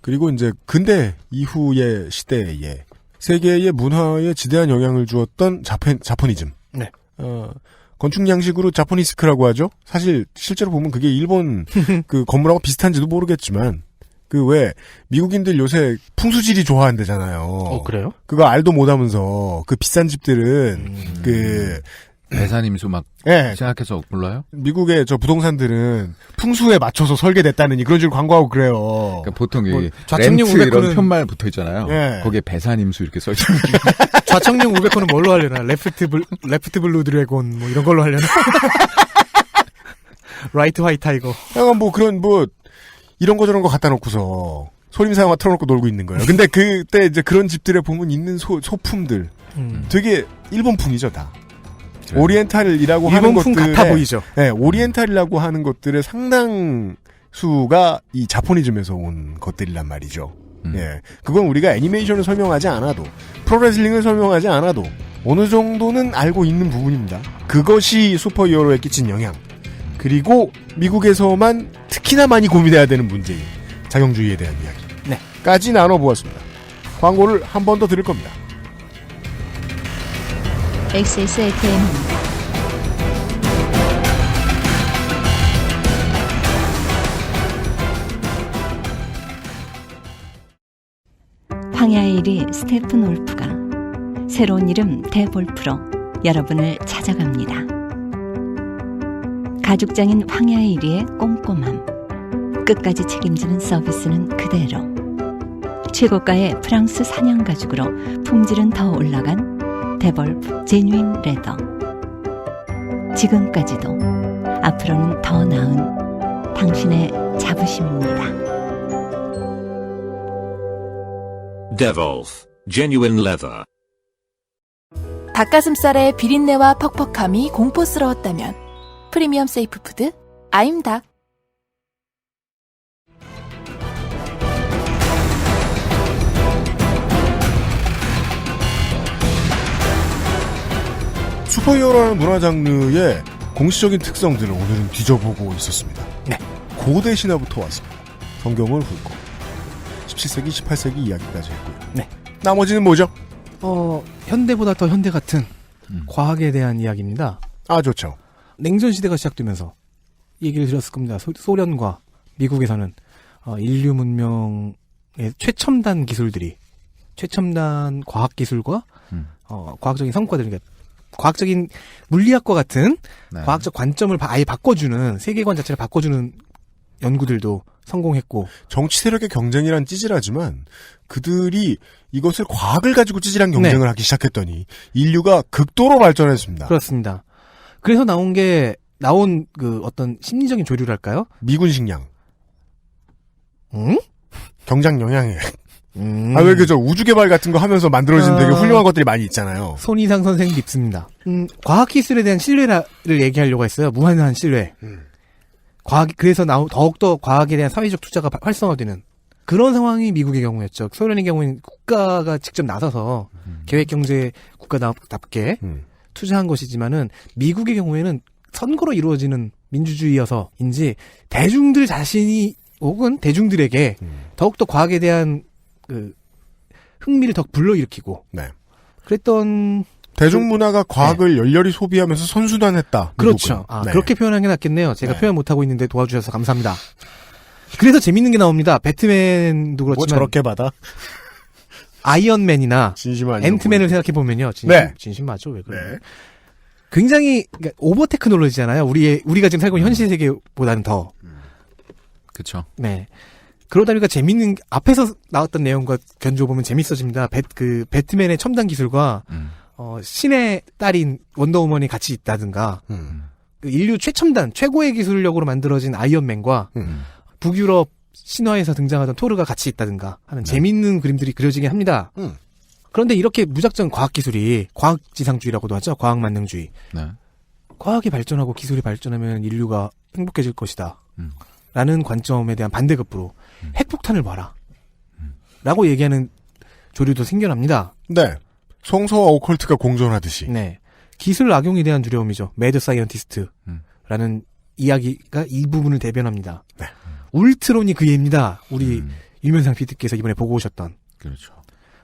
그리고 이제, 근대 이후의 시대에, 세계의 문화에 지대한 영향을 주었던 자포니즘. 건축 양식으로 자포니스크라고 하죠? 사실, 실제로 보면 그게 일본 그 건물하고 비슷한지도 모르겠지만, 미국인들 요새 풍수지리 좋아한대잖아요. 그래요? 그거 알도 못하면서, 그 비싼 집들은, 배산임수 예. 생각해서 몰라요? 미국의 부동산들은 풍수에 맞춰서 설계됐다느니 그런 식으로 광고하고 그래요. 그러니까 보통 좌측용 렌트 이런 500호는 편말 붙어 있잖아요. 예. 거기에 배산임수 이렇게 써있잖아요. 좌측용 500호는 뭘로 하려나? 레프트 블루 드래곤, 이런 걸로 하려나? 라이트 화이트 타이거. 약간 이런 거 저런 거 갖다 놓고서 소림사영화 틀어놓고 놀고 있는 거예요. 근데 그때 이제 그런 집들에 보면 있는 소품들 되게 일본풍이죠, 다. 그래요. 오리엔탈이라고 하는 것들 같아 보이죠. 네, 오리엔탈이라고 하는 것들의 상당수가 이 자포니즘에서 온 것들이란 말이죠. 예, 그건 우리가 애니메이션을 설명하지 않아도 프로레슬링을 설명하지 않아도 어느 정도는 알고 있는 부분입니다. 그것이 슈퍼히어로에 끼친 영향. 그리고 미국에서만 특히나 많이 고민해야 되는 문제인 작용주의에 대한 이야기. 까지 나눠보았습니다. 광고를 한 번 더 드릴 겁니다. XSFM입니다. 황야의 1위 스테픈 올프가 새로운 이름 대볼프로 여러분을 찾아갑니다. 가죽장인 황야의 1위의 꼼꼼함, 끝까지 책임지는 서비스는 그대로, 최고가의 프랑스 사냥 가죽으로 품질은 더 올라간 데볼프 제뉴인 레더. 지금까지도, 앞으로는 더 나은 당신의 자부심입니다. Devolf Genuine Leather. 닭가슴살의 비린내와 퍽퍽함이 공포스러웠다면 프리미엄 세이프 푸드 아임닭. 슈퍼히어로라는 문화 장르의 공식적인 특성들을 오늘은 뒤져보고 있었습니다. 네. 고대 신화부터 왔습니다. 성경을 훑고 17세기, 18세기 이야기까지 했고요. 네. 나머지는 뭐죠? 현대보다 더 현대 같은 과학에 대한 이야기입니다. 아, 좋죠. 냉전 시대가 시작되면서 얘기를 드렸을 겁니다. 소련과 미국에서는 인류 문명의 최첨단 기술들이 최첨단 과학 기술과 과학적인 성과들, 그러니까 과학적인 물리학과 같은 네. 과학적 관점을 아예 바꿔주는 세계관 자체를 바꿔주는 연구들도 성공했고 정치 세력의 경쟁이란 찌질하지만 그들이 이것을 과학을 가지고 찌질한 경쟁을 하기 시작했더니 인류가 극도로 발전했습니다. 그렇습니다. 그래서 나온 그 어떤 심리적인 조류랄까요? 미군 식량. 응? 경장 영양에. 왜 그저 우주 개발 같은 거 하면서 만들어진 되게 훌륭한 것들이 많이 있잖아요. 손이상 선생 밉습니다. 과학 기술에 대한 신뢰를 얘기하려고 했어요. 무한한 신뢰. 그래서 더욱더 과학에 대한 사회적 투자가 활성화되는 그런 상황이 미국의 경우였죠. 소련의 경우는 국가가 직접 나서서 계획경제 국가답게 투자한 것이지만은 미국의 경우에는 선거로 이루어지는 민주주의여서인지 대중들 자신이 혹은 대중들에게 더욱더 과학에 대한 그 흥미를 더 불러일으키고 그랬던 대중문화가 과학을 열렬히 소비하면서 선순환했다. 그렇죠. 그렇게 표현하는 게 낫겠네요. 제가 표현 못하고 있는데 도와주셔서 감사합니다. 그래서 재밌는 게 나옵니다. 배트맨도 그렇지만 뭐 저렇게 받아? 아이언맨이나 앤트맨을 생각해보면요. 진심 맞죠? 왜 그래? 네. 굉장히 그러니까 오버 테크놀로지잖아요. 우리가 지금 살고 있는 현실 세계보다는 더. 그렇죠. 네. 그러다 보니까 재밌는 앞에서 나왔던 내용과 견줘보면 재밌어집니다. 배트맨의 첨단 기술과 신의 딸인 원더우먼이 같이 있다든가 그 인류 최첨단 최고의 기술력으로 만들어진 아이언맨과 북유럽 신화에서 등장하던 토르가 같이 있다든가 하는 재밌는 그림들이 그려지긴 합니다. 그런데 이렇게 무작정 과학기술이 과학지상주의라고도 하죠. 과학만능주의. 네. 과학이 발전하고 기술이 발전하면 인류가 행복해질 것이다. 라는 관점에 대한 반대급부로 핵폭탄을 봐라. 라고 얘기하는 조류도 생겨납니다. 네. 성서와 오컬트가 공존하듯이. 네. 기술 악용에 대한 두려움이죠. 매드 사이언티스트라는 이야기가 이 부분을 대변합니다. 네. 울트론이 그 예입니다. 우리 유면상 PD께서 이번에 보고 오셨던. 그렇죠.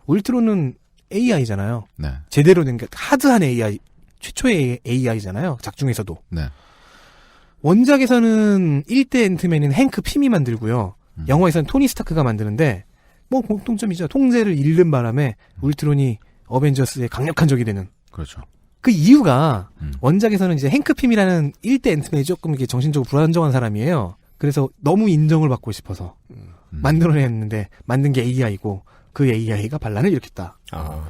울트론은 AI잖아요. 네. 제대로 된 게 하드한 AI, 최초의 AI잖아요. 작중에서도. 네. 원작에서는 1대 앤트맨은 행크 핌이 만들고요. 영화에서는 토니 스타크가 만드는데 뭐 공통점이죠. 통제를 잃는 바람에 울트론이 어벤져스의 강력한 적이 되는. 그렇죠. 그 이유가 원작에서는 이제 행크 핌이라는 1대 앤트맨이 조금 이렇게 정신적으로 불안정한 사람이에요. 그래서 너무 인정을 받고 싶어서 만들어냈는데 만든 게 AI고 그 AI가 반란을 일으켰다.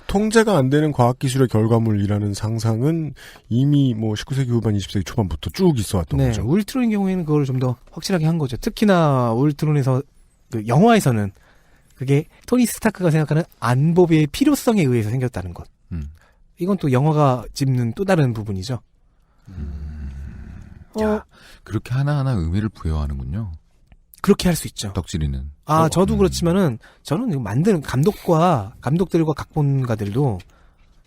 통제가 안 되는 과학기술의 결과물이라는 상상은 이미 뭐 19세기 후반 20세기 초반부터 쭉 있어왔던 거죠. 울트론의 경우에는 그걸 좀 더 확실하게 한 거죠. 특히나 울트론에서 그 영화에서는 그게 토니 스타크가 생각하는 안보의 필요성에 의해서 생겼다는 것. 이건 또 영화가 짚는 또 다른 부분이죠. 야, 그렇게 하나하나 의미를 부여하는군요. 그렇게 할 수 있죠. 덕질이는. 저도 그렇지만은 저는 만드는 감독들과 각본가들도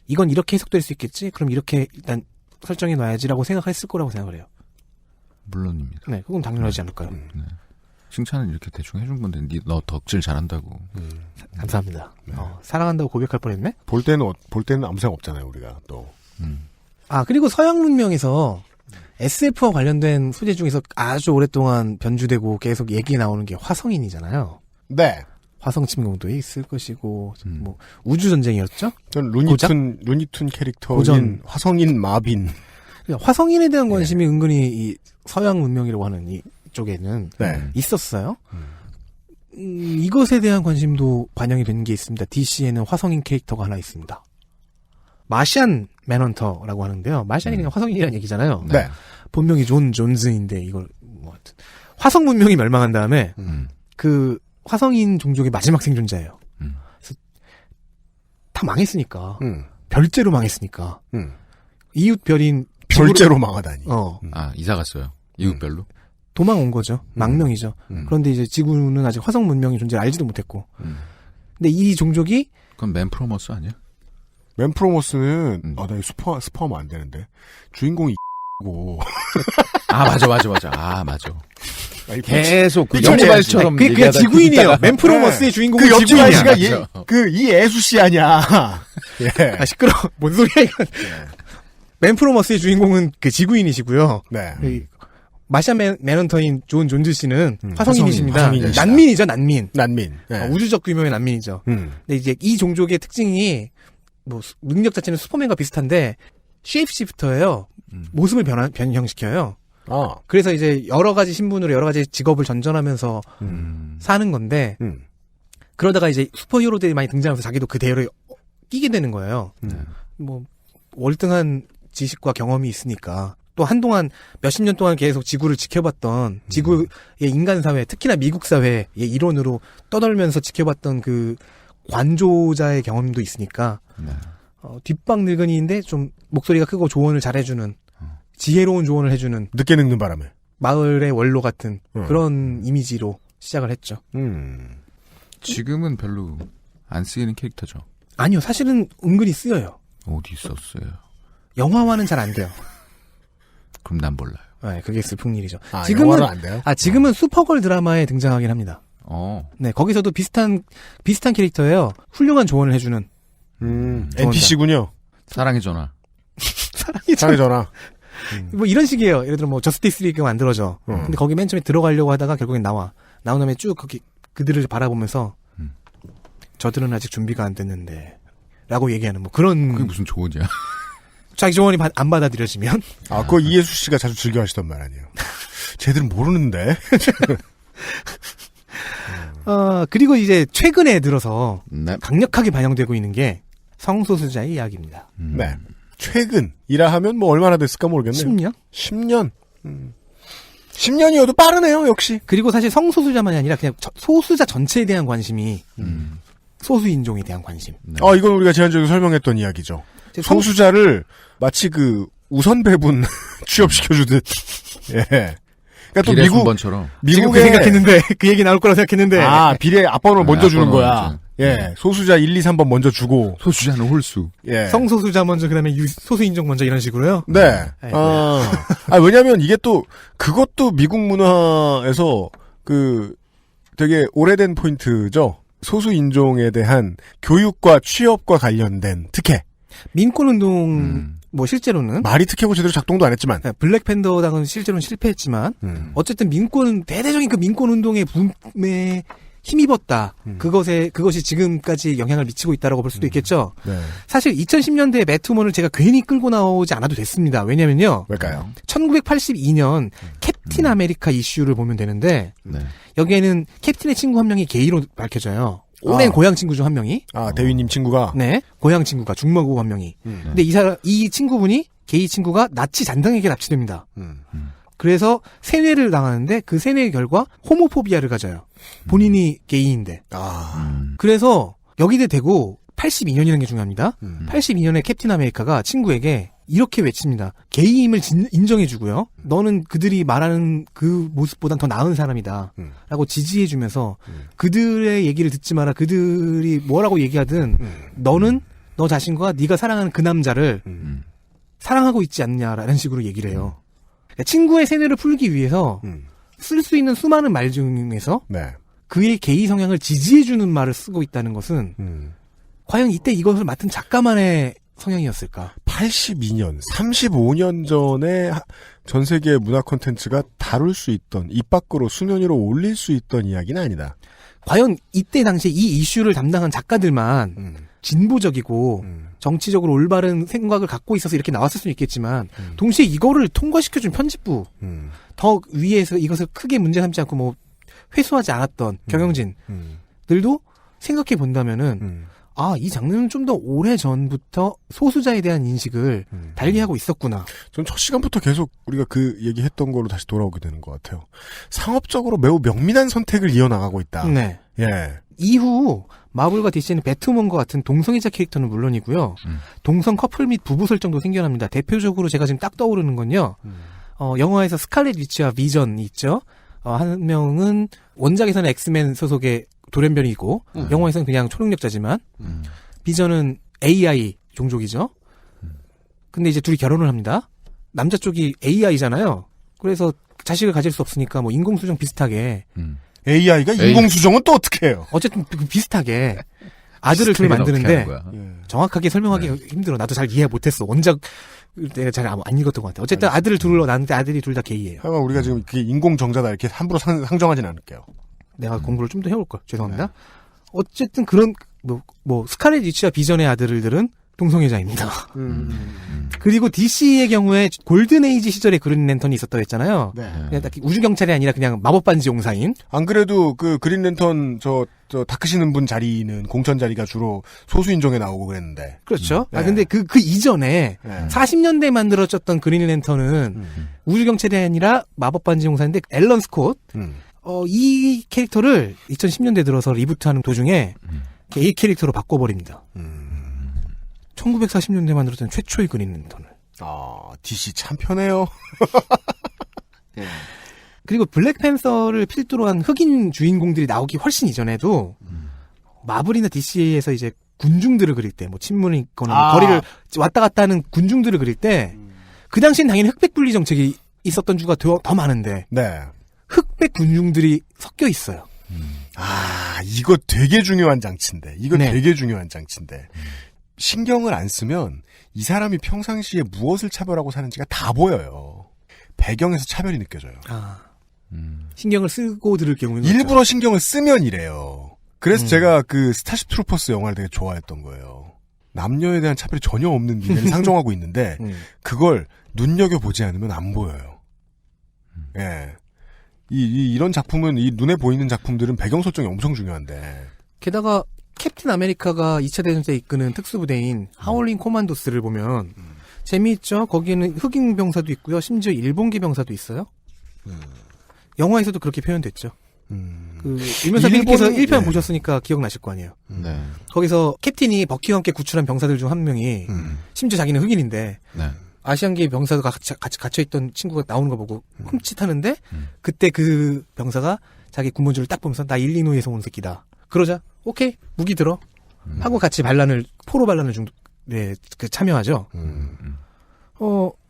이건 이렇게 해석될 수 있겠지? 그럼 이렇게 일단 설정해 놔야지라고 생각했을 거라고 생각을 해요. 물론입니다. 네, 그건 당연하지 않을까요? 네. 칭찬은 이렇게 대충 해준 건데 너 덕질 잘한다고. 감사합니다. 사랑한다고 고백할 뻔했네? 볼 때는 아무 생각 없잖아요, 우리가 또. 그리고 서양 문명에서 SF와 관련된 소재 중에서 아주 오랫동안 변주되고 계속 얘기 나오는 게 화성인이잖아요. 네. 화성 침공도에 있을 것이고, 뭐, 우주전쟁이었죠? 전 루니툰 캐릭터인 화성인 마빈. 화성인에 대한 관심이 은근히 이 서양 문명이라고 하는 이쪽에는 있었어요. 이것에 대한 관심도 반영이 된 게 있습니다. DC에는 화성인 캐릭터가 하나 있습니다. 마시안 맨헌터라고 하는데요. 마시안이 그냥 화성인이라는 얘기잖아요. 네. 본명이 존슨인데 이걸 뭐 하여튼 화성 문명이 멸망한 다음에 그 화성인 종족의 마지막 생존자예요. 그래서 다 망했으니까 별제로 망했으니까 이웃 별인 결제로 망하다니. 이사 갔어요. 이웃별로? 도망 온 거죠. 망명이죠. 그런데 이제 지구는 아직 화성 문명의 존재를 알지도 못했고. 근데 이 종족이 그건 맨프로머스 아니야? 맨프로머스는 나 스포하면 안 되는데 주인공이 고. 맞아. 맞아. 계속 그 영지발처럼 그냥 지구인이에요. 맨프로머스의 주인공은 그 지구인이야. 옆지발 씨가 이 애수 씨 아니야. 예. 시끄러. 뭔 소리야 이건. 맨프로머스의 주인공은 그 지구인이시고요. 네. 마샤 맨헌터인 존 존즈 씨는 화성인이십니다. 화성인이시다. 난민이죠, 난민. 네. 우주적 규모의 난민이죠. 근데 이제 이 종족의 특징이 뭐 능력 자체는 슈퍼맨과 비슷한데 쉐입시프터예요. 모습을 변형시켜요. 그래서 이제 여러 가지 신분으로 여러 가지 직업을 전전하면서 사는 건데 그러다가 이제 슈퍼히어로들이 많이 등장하면서 자기도 그 대열에 끼게 되는 거예요. 뭐 월등한 지식과 경험이 있으니까 또 한동안 몇십 년 동안 계속 지구를 지켜봤던 지구의 인간 사회, 특히나 미국 사회의 일원으로 떠돌면서 지켜봤던 그 관조자의 경험도 있으니까 뒷방 늙은이인데 좀 목소리가 크고 조언을 잘해주는 지혜로운 조언을 해주는 늦게 늙는 바람에 마을의 원로 같은 그런 이미지로 시작을 했죠. 지금은 별로 안 쓰이는 캐릭터죠. 아니요, 사실은 은근히 쓰여요. 어디 썼어요? 영화화는 잘 안 돼요. 그럼 난 몰라요. 네, 그게 슬픈 일이죠. 영화는 안 돼요? 지금은 슈퍼걸 드라마에 등장하긴 합니다. 네, 거기서도 비슷한 캐릭터예요. 훌륭한 조언을 해주는. NPC군요. 사랑의 전화. 사랑의 전화. 뭐 이런 식이에요. 예를 들어 뭐 저스티스 리그 만들어져. 근데 거기 맨 처음에 들어가려고 하다가 결국엔 나온 다음에 쭉 그들을 바라보면서 저들은 아직 준비가 안 됐는데 라고 얘기하는 뭐 그런. 그게 무슨 조언이야? 자기 조언이 안 받아들여지면. 그거 이예수 씨가 자주 즐겨 하시던 말 아니에요. 쟤들은 모르는데. 그리고 이제 최근에 들어서 강력하게 반영되고 있는 게 성소수자의 이야기입니다. 네. 최근이라 하면 뭐 얼마나 됐을까 모르겠네요. 10년? 10년. 10년이어도 빠르네요, 역시. 그리고 사실 성소수자만이 아니라 그냥 소수자 전체에 대한 관심이 소수인종에 대한 관심. 이건 우리가 지난주에 설명했던 이야기죠. 소수자를 마치 그 우선 배분 취업시켜주듯. 예. 그러니까 또 미국에 그 생각했는데 그 얘기 나올 거라 생각했는데 비례 앞번호를 먼저 주는 거야. 예. 소수자 1, 2, 3번 먼저 주고 소수자는 홀수. 예. 성소수자 먼저 그다음에 소수인종 먼저 이런 식으로요. 네. 왜냐면 이게 또 그것도 미국 문화에서 그 되게 오래된 포인트죠. 소수인종에 대한 교육과 취업과 관련된 특혜. 민권운동 뭐 실제로는 말이 특혜고 제대로 작동도 안 했지만 블랙팬더당은 실제로는 실패했지만 어쨌든 민권은 대대적인 그 민권운동의 붐에 힘입었다. 그것이 지금까지 영향을 미치고 있다라고 볼 수도 있겠죠. 네. 사실 2010년대에 매트우먼을 제가 괜히 끌고 나오지 않아도 됐습니다. 왜냐면요. 왜일까요? 1982년 캡틴 아메리카 이슈를 보면 되는데 여기에는 캡틴의 친구 한 명이 게이로 밝혀져요. 오랜 고향 친구 중 한 명이. 대위님 친구가. 네. 고향 친구가 중마고 한 명이. 근데 이 친구분이 게이 친구가 나치 잔당에게 납치됩니다. 그래서 세뇌를 당하는데 그 세뇌의 결과 호모포비아를 가져요. 본인이 게이인데. 그래서 여기에 대고 82년이라는 게 중요합니다. 82년에 캡틴 아메리카가 친구에게 이렇게 외칩니다. 게이임을 인정해주고요. 너는 그들이 말하는 그 모습보단 더 나은 사람이다. 라고 지지해주면서 그들의 얘기를 듣지 마라. 그들이 뭐라고 얘기하든 너는 너 자신과 네가 사랑하는 그 남자를 사랑하고 있지 않냐라는 식으로 얘기를 해요. 그러니까 친구의 세뇌를 풀기 위해서 쓸 수 있는 수많은 말 중에서 그의 게이 성향을 지지해주는 말을 쓰고 있다는 것은 과연 이때 이것을 맡은 작가만의 성향이었을까? 82년, 35년 전에 전 세계 문화 콘텐츠가 다룰 수 있던, 입 밖으로 수면 위로 올릴 수 있던 이야기는 아니다. 과연 이때 당시에 이 이슈를 담당한 작가들만 진보적이고 정치적으로 올바른 생각을 갖고 있어서 이렇게 나왔을 수는 있겠지만 동시에 이거를 통과시켜준 편집부 더 위에서 이것을 크게 문제 삼지 않고 뭐 회수하지 않았던 경영진들도 생각해 본다면은 이 장르는 좀 더 오래 전부터 소수자에 대한 인식을 달리하고 있었구나. 전 첫 시간부터 계속 우리가 그 얘기했던 걸로 다시 돌아오게 되는 것 같아요. 상업적으로 매우 명민한 선택을 이어나가고 있다. 네. 예. 이후 마블과 DC는 배트우먼과 같은 동성애자 캐릭터는 물론이고요. 동성 커플 및 부부 설정도 생겨납니다. 대표적으로 제가 지금 딱 떠오르는 건요. 영화에서 스칼렛 위치와 비전이 있죠. 한 명은 원작에서는 엑스맨 소속의 돌연변이고 영화에서는 그냥 초능력자지만 비전은 AI 종족이죠. 근데 이제 둘이 결혼을 합니다. 남자 쪽이 AI잖아요. 그래서 자식을 가질 수 없으니까 뭐 인공수정 비슷하게 AI가 인공수정은 또 어떻게 해요? 어쨌든 비슷하게 아들을 둘 만드는데 정확하게 설명하기 힘들어. 나도 잘 이해 못했어. 원작 내가 잘 안 읽었던 것 같아. 어쨌든 아들을 둘로 낳는데 아들이 둘 다 게이예요. 하여간 우리가 지금 그게 인공정자다 이렇게 함부로 상정하진 않을게요. 내가 공부를 좀 더 해올 걸. 죄송합니다. 어쨌든 그런 뭐 스칼렛 위치와 비전의 아들들은 동성애자입니다. 그리고 DC의 경우에 골든에이지 시절에 그린랜턴이 있었다고 했잖아요. 네. 그냥 딱 우주경찰이 아니라 그냥 마법반지 용사인. 안 그래도 그 그린랜턴 저 닦으시는 분 자리는 공천 자리가 주로 소수인종에 나오고 그랬는데. 그렇죠. 네. 근데 그 이전에 40년대에 만들어졌던 그린랜턴은 우주경찰이 아니라 마법반지 용사인데 앨런 스콧. 이 캐릭터를 2010년대 들어서 리부트하는 도중에 게이 캐릭터로 바꿔버립니다. 1940년대 만들어진 최초의 그린랜턴을. DC 참 편해요. 그리고 블랙팬서를 필두로 한 흑인 주인공들이 나오기 훨씬 이전에도 마블이나 DC에서 이제 군중들을 그릴 때, 뭐 친문이 있거나 뭐 거리를 왔다 갔다 하는 군중들을 그릴 때, 그 당시엔 당연히 흑백 분리 정책이 있었던 주가 더 많은데, 네. 흑백 군중들이 섞여 있어요. 이거 되게 중요한 장치인데. 네. 되게 중요한 장치인데. 신경을 안 쓰면 이 사람이 평상시에 무엇을 차별하고 사는지가 다 보여요. 배경에서 차별이 느껴져요. 신경을 쓰고 들을 경우는 일부러 신경을 쓰면 이래요. 그래서 제가 그 스타쉽 트루퍼스 영화를 되게 좋아했던 거예요. 남녀에 대한 차별이 전혀 없는 미래를 상정하고 있는데 그걸 눈여겨보지 않으면 안 보여요. 예. 이런 작품은 이 눈에 보이는 작품들은 배경 설정이 엄청 중요한데. 게다가 캡틴 아메리카가 2차 대전 때 이끄는 특수부대인 하울링 코만도스를 보면 재미있죠. 거기에는 흑인 병사도 있고요. 심지어 일본계 병사도 있어요. 영화에서도 그렇게 표현됐죠. 그 일면사 비님께서 1편 보셨으니까 기억나실 거 아니에요. 네. 거기서 캡틴이 버키와 함께 구출한 병사들 중 한 명이 심지어 자기는 흑인인데 네. 아시안계 병사가 같이 갇혀있던 친구가 나오는 거 보고 흠칫하는데 그때 그 병사가 자기 군번줄을 딱 보면서 나 일리노이에서 온 새끼다. 그러자 오케이 무기 들어 하고 같이 포로 반란을 참여하죠.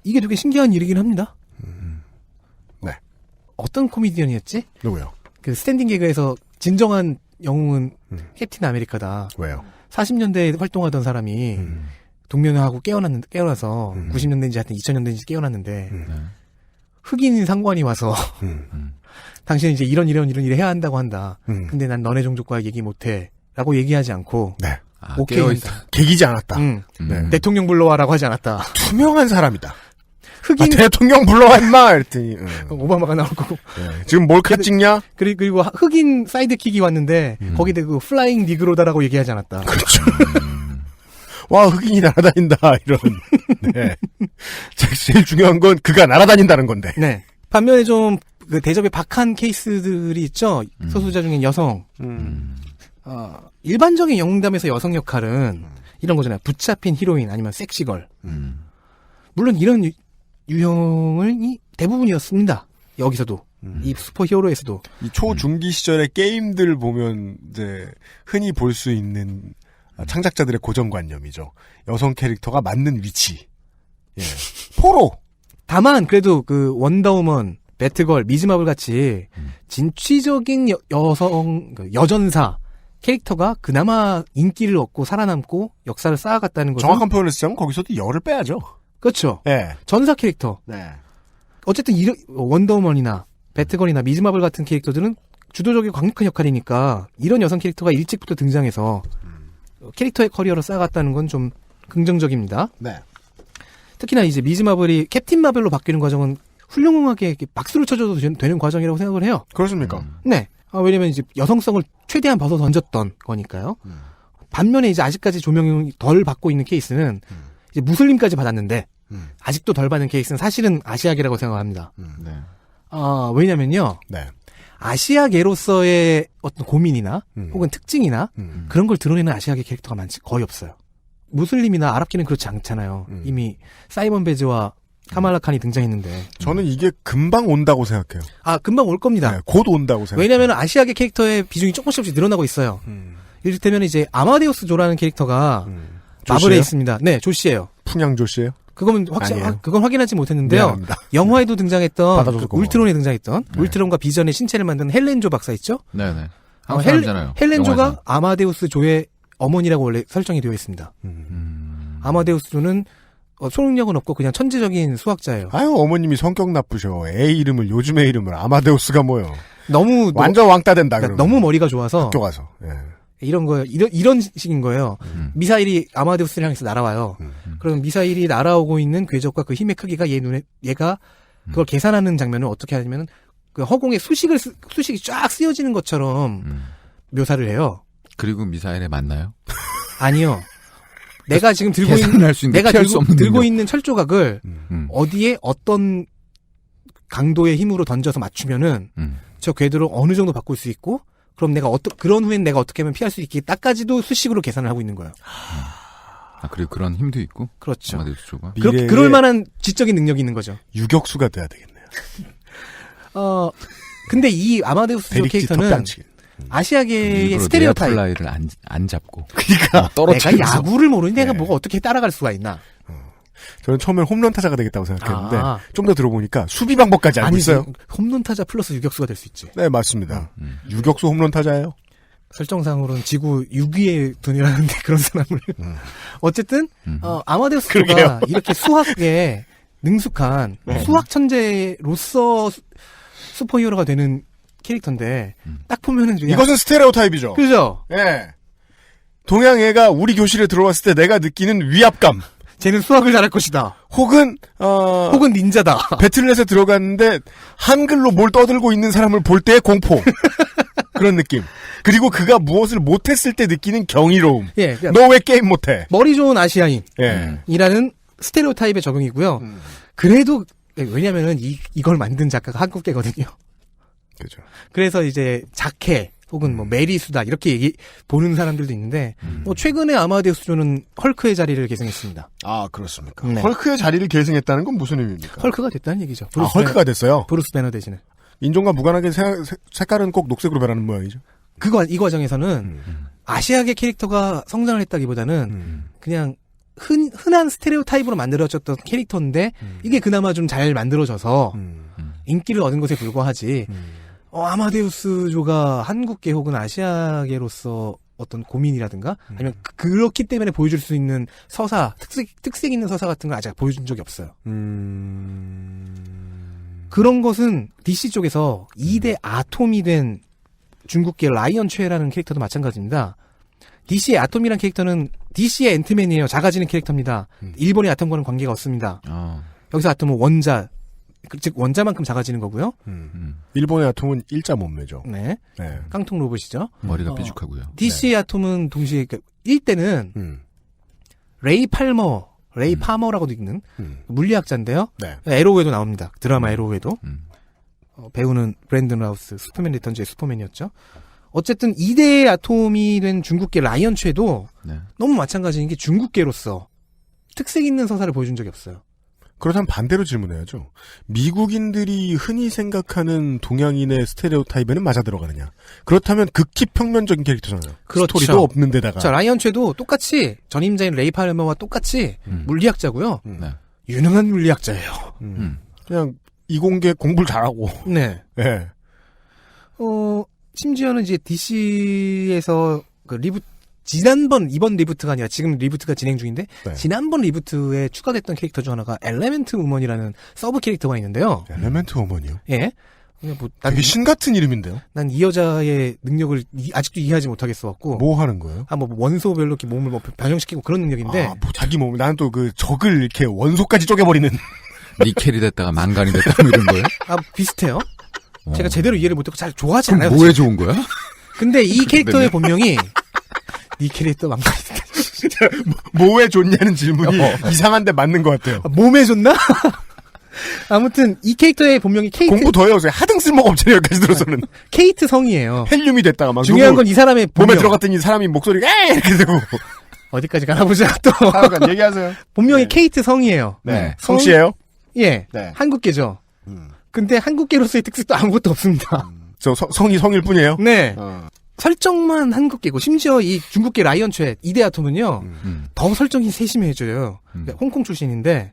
이게 되게 신기한 일이긴 합니다. 네. 어떤 코미디언이었지? 누구요? 그 스탠딩 개그에서 진정한 영웅은 캡틴 아메리카다. 왜요? 40년대에 활동하던 사람이 동면회하고 깨어나서 90년대인지 하여튼 2000년대인지 깨어났는데 흑인 상관이 와서 당신은 이제 이런 일 해야 한다고 한다. 근데 난 너네 종족과 얘기 못해. 라고 얘기하지 않고 네. 오케이 한다. 개기지 않았다. 네. 대통령 불러와라고 하지 않았다. 투명한 사람이다. 흑인 대통령 불러와 임마 이랬더니 오바마가 나올 거고. 네. 지금 몰카 찍냐? 그리고 흑인 사이드킥이 왔는데 거기다 그 플라잉 니그로다라고 얘기하지 않았다. 그렇죠. 와 흑인이 날아다닌다 이런. 네. 제일 중요한 건 그가 날아다닌다는 건데. 네. 반면에 좀 그 대접에 박한 케이스들이 있죠. 소수자 중엔 여성. 일반적인 영웅담에서 여성 역할은 이런 거잖아요. 붙잡힌 히로인 아니면 섹시걸. 물론 이런 유형이 대부분이었습니다. 여기서도. 이 슈퍼히어로에서도. 이 초중기 시절의 게임들 보면 이제 흔히 볼 수 있는 창작자들의 고정관념이죠. 여성 캐릭터가 맞는 위치. 예. 포로. 다만 그래도 그 원더우먼, 배트걸, 미즈마블 같이 진취적인 여전사 캐릭터가 그나마 인기를 얻고 살아남고 역사를 쌓아갔다는 거죠. 정확한 표현을 쓰자면 거기서도 열을 빼야죠. 그렇죠. 네. 전사 캐릭터. 네. 어쨌든 원더우먼이나 배트걸이나 미즈마블 같은 캐릭터들은 주도적이고 강력한 역할이니까 이런 여성 캐릭터가 일찍부터 등장해서 캐릭터의 커리어를 쌓아갔다는 건 좀 긍정적입니다. 네. 특히나 이제 미즈마블이 캡틴 마블로 바뀌는 과정은 훌륭하게 이렇게 박수를 쳐줘도 되는 과정이라고 생각을 해요. 그렇습니까? 네. 왜냐면 이제 여성성을 최대한 벗어 던졌던 거니까요. 반면에 이제 아직까지 조명을 덜 받고 있는 케이스는 이제 무슬림까지 받았는데 아직도 덜 받는 케이스는 사실은 아시아계라고 생각합니다. 네. 왜냐면요. 네. 아시아계로서의 어떤 고민이나 혹은 특징이나 그런 걸 드러내는 아시아계 캐릭터가 거의 없어요. 무슬림이나 아랍계는 그렇지 않잖아요. 이미 사이먼 베즈와 카말라 칸이 등장했는데. 저는 이게 금방 온다고 생각해요. 아, 금방 올 겁니다. 네, 곧 온다고 생각해요. 왜냐면 아시아계 캐릭터의 비중이 조금씩 늘어나고 있어요. 이를테면 이제 아마데우스 조라는 캐릭터가 마블에 있습니다. 네, 조씨예요. 풍양 조씨예요? 그건 그건 확인하지 못했는데요. 미안합니다. 영화에도 등장했던 그 울트론에 등장했던 울트론과 비전의 신체를 만든 헬렌조 박사 있죠? 네네. 한국 사람이잖아요. 헬렌조가 영화에서. 아마데우스 조의 어머니라고 원래 설정이 되어 있습니다. 아마데우스 조는 초능력은 없고 그냥 천재적인 수학자예요. 아유, 어머님이 성격 나쁘셔. 애 이름을, 요즘의 이름을 아마데우스가 뭐요. 너무 완전 왕따 된다. 그러니까 너무 머리가 좋아서 학교 가서. 예. 이런 거예요. 이런 식인 거예요. 미사일이 아마데우스를 향해서 날아와요. 그럼 미사일이 날아오고 있는 궤적과 그 힘의 크기가 얘가 그걸 계산하는 장면을 어떻게 하냐면 그 허공에 수식이 쫙 쓰여지는 것처럼 묘사를 해요. 그리고 미사일에 맞나요? 아니요. 내가 지금 들고 들고 있는 철조각을 어디에 어떤 강도의 힘으로 던져서 맞추면은 저 궤도를 어느 정도 바꿀 수 있고 그럼 그런 후엔 내가 어떻게 하면 피할 수 있겠다까지도 수식으로 계산을 하고 있는 거예요. 아, 그리고 그런 힘도 있고? 그렇죠. 아마데우스조가. 그럴 만한 지적인 능력이 있는 거죠. 유격수가 돼야 되겠네요. 근데 이 아마데우스 캐릭터는 아시아계의 스테레오타입. 플라이를 안 잡고. 그러니까 내가 야구를 모르니 내가 뭐가 어떻게 따라갈 수가 있나. 저는 처음엔 홈런 타자가 되겠다고 생각했는데 좀 더 들어보니까 수비 방법까지 알고 있어요. 홈런 타자 플러스 유격수가 될 수 있지. 네, 맞습니다. 유격수 홈런 타자예요. 설정상으로는 지구 6위에 둔이라는데 그런 사람을. 어쨌든 아마데우스가 이렇게 수학에 능숙한 수학 천재로서 슈퍼히어로가 되는 캐릭터인데 딱 보면은 이것은 스테레오타입이죠. 그죠? 예. 네. 동양애가 우리 교실에 들어왔을 때 내가 느끼는 위압감. 쟤는 수학을 잘할 것이다. 혹은 닌자다. 배틀넷에 들어갔는데 한글로 뭘 떠들고 있는 사람을 볼 때의 공포. 그런 느낌. 그리고 그가 무엇을 못했을 때 느끼는 경이로움. 예. 너 왜 게임 못해? 머리 좋은 아시아인. 예. 이라는 스테레오타입의 적용이고요. 그래도 왜냐면은 이걸 만든 작가가 한국계거든요. 그죠. 그래서 이제 작해 혹은 뭐 메리수다 이렇게 보는 사람들도 있는데 최근에 아마데우스조는 헐크의 자리를 계승했습니다. 아, 그렇습니까? 네. 헐크의 자리를 계승했다는 건 무슨 의미입니까? 헐크가 됐다는 얘기죠. 헐크가 됐어요? 브루스 배너 대신에. 인종과 무관하게 색깔은 꼭 녹색으로 변하는 모양이죠. 이 과정에서는 아시아계 캐릭터가 성장을 했다기보다는 그냥 흔한 스테레오타입으로 만들어졌던 캐릭터인데 이게 그나마 좀 잘 만들어져서 인기를 얻은 것에 불과하지. 아마데우스조가 한국계 혹은 아시아계로서 어떤 고민이라든가 아니면 그렇기 때문에 보여줄 수 있는 서사, 특색 있는 서사 같은 걸 아직 보여준 적이 없어요. 그런 것은 DC 쪽에서 2대 아톰이 된 중국계 라이언 최라는 캐릭터도 마찬가지입니다. DC의 아톰이라는 캐릭터는 DC의 앤트맨이에요. 작아지는 캐릭터입니다. 일본의 아톰과는 관계가 없습니다. 여기서 아톰은 원자, 즉 원자만큼 작아지는 거고요. 일본의 아톰은 일자 몸매죠. 네. 깡통 로봇이죠. 머리가 삐죽하고요. DC의 아톰은 동시에 1대는 레이 파머라고도 읽는 물리학자인데요. 네. 에로우에도 나옵니다. 드라마 에로우에도. 배우는 브랜든 라우스, 슈퍼맨 리턴즈의 슈퍼맨이었죠. 어쨌든 2대의 아톰이 된 중국계 라이언 최도 너무 마찬가지인 게 중국계로서 특색 있는 서사를 보여준 적이 없어요. 그렇다면 반대로 질문해야죠. 미국인들이 흔히 생각하는 동양인의 스테레오타입에는 맞아 들어가느냐. 그렇다면 극히 평면적인 캐릭터잖아요. 그렇죠. 스토리도 없는 데다가. 자, 라이언 최도 똑같이 전임자인 레이 팔머와 똑같이 물리학자고요. 유능한 물리학자예요. 그냥 이공계 공부를 잘하고. 네. 네. 심지어는 이제 DC에서 그 이번 리부트가 아니라 지금 리부트가 진행 중인데 지난번 리부트에 추가됐던 캐릭터 중 하나가 엘레멘트 우먼이라는 서브 캐릭터가 있는데요. 엘레멘트 우먼이요? 예. 되게 신 같은 이름인데요. 난 이 여자의 능력을 아직도 이해하지 못하겠어갖고. 뭐 하는 거예요? 뭐 원소별로 이렇게 몸을 변형시키고 그런 능력인데. 뭐 자기 몸, 나는 또 그 적을 이렇게 원소까지 쪼개버리는. 니켈이 됐다가 망간이 됐다 뭐 이런 거예요? 비슷해요. 제가 제대로 이해를 못했고 잘 좋아하지 않아요. 뭐에 좋은 거야? 근데 이 캐릭터의 본명이 니켈이 또 망간이 됐다. 뭐에 좋냐는 질문이 이상한데 맞는 것 같아요. 몸에 좋나? 아무튼 이 캐릭터의 본명이 케이트. 공부 더 해오세요. 하등 쓸모가 없잖아요. 여기까지 들어서는. 케이트 성이에요. 헬륨이 됐다가 막 중요한 건 이 사람의 본명. 몸에 들어갔더니 사람이 목소리가 에 이렇게 되고. 어디까지 가나보자 또. 하여간 얘기하세요. 본명이 네. 케이트 성이에요. 네. 성씨예요? 예. 네. 한국계죠. 근데 한국계로서의 특색도 아무것도 없습니다. 저 성이 성일 뿐이에요? 네. 설정만 한국계고 심지어 이 중국계 라이언 최 이대 아톰은요. 더 설정이 세심해져요. 홍콩 출신인데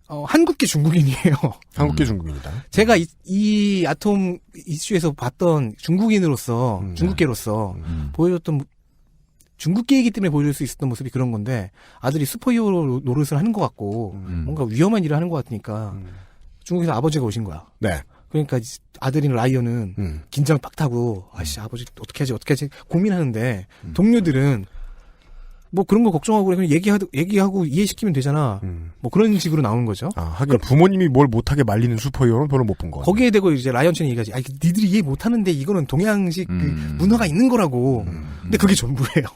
한국계 중국인이에요. 한국계 중국인이다. 제가 이 아톰 이슈에서 봤던 중국인으로서 중국계로서 보여줬던 중국계이기 때문에 보여줄 수 있었던 모습이 그런 건데 아들이 슈퍼히어로 노릇을 하는 것 같고 뭔가 위험한 일을 하는 것 같으니까 중국에서 아버지가 오신 거야. 네. 그러니까 아들인 라이언은 긴장 팍 타고 아씨 아버지 어떻게 하지 고민하는데 동료들은 뭐 그런 거 걱정하고 그냥 얘기하고 이해시키면 되잖아. 뭐 그런 식으로 나오는 거죠. 아, 하긴 부모님이 뭘 못하게 말리는 슈퍼히어로는 별로 못 본 거. 거기에 대고 이제 라이언 chen 얘기하지. 니들이 이해 못하는데 이거는 동양식 그 문화가 있는 거라고. 근데 그게 전부예요.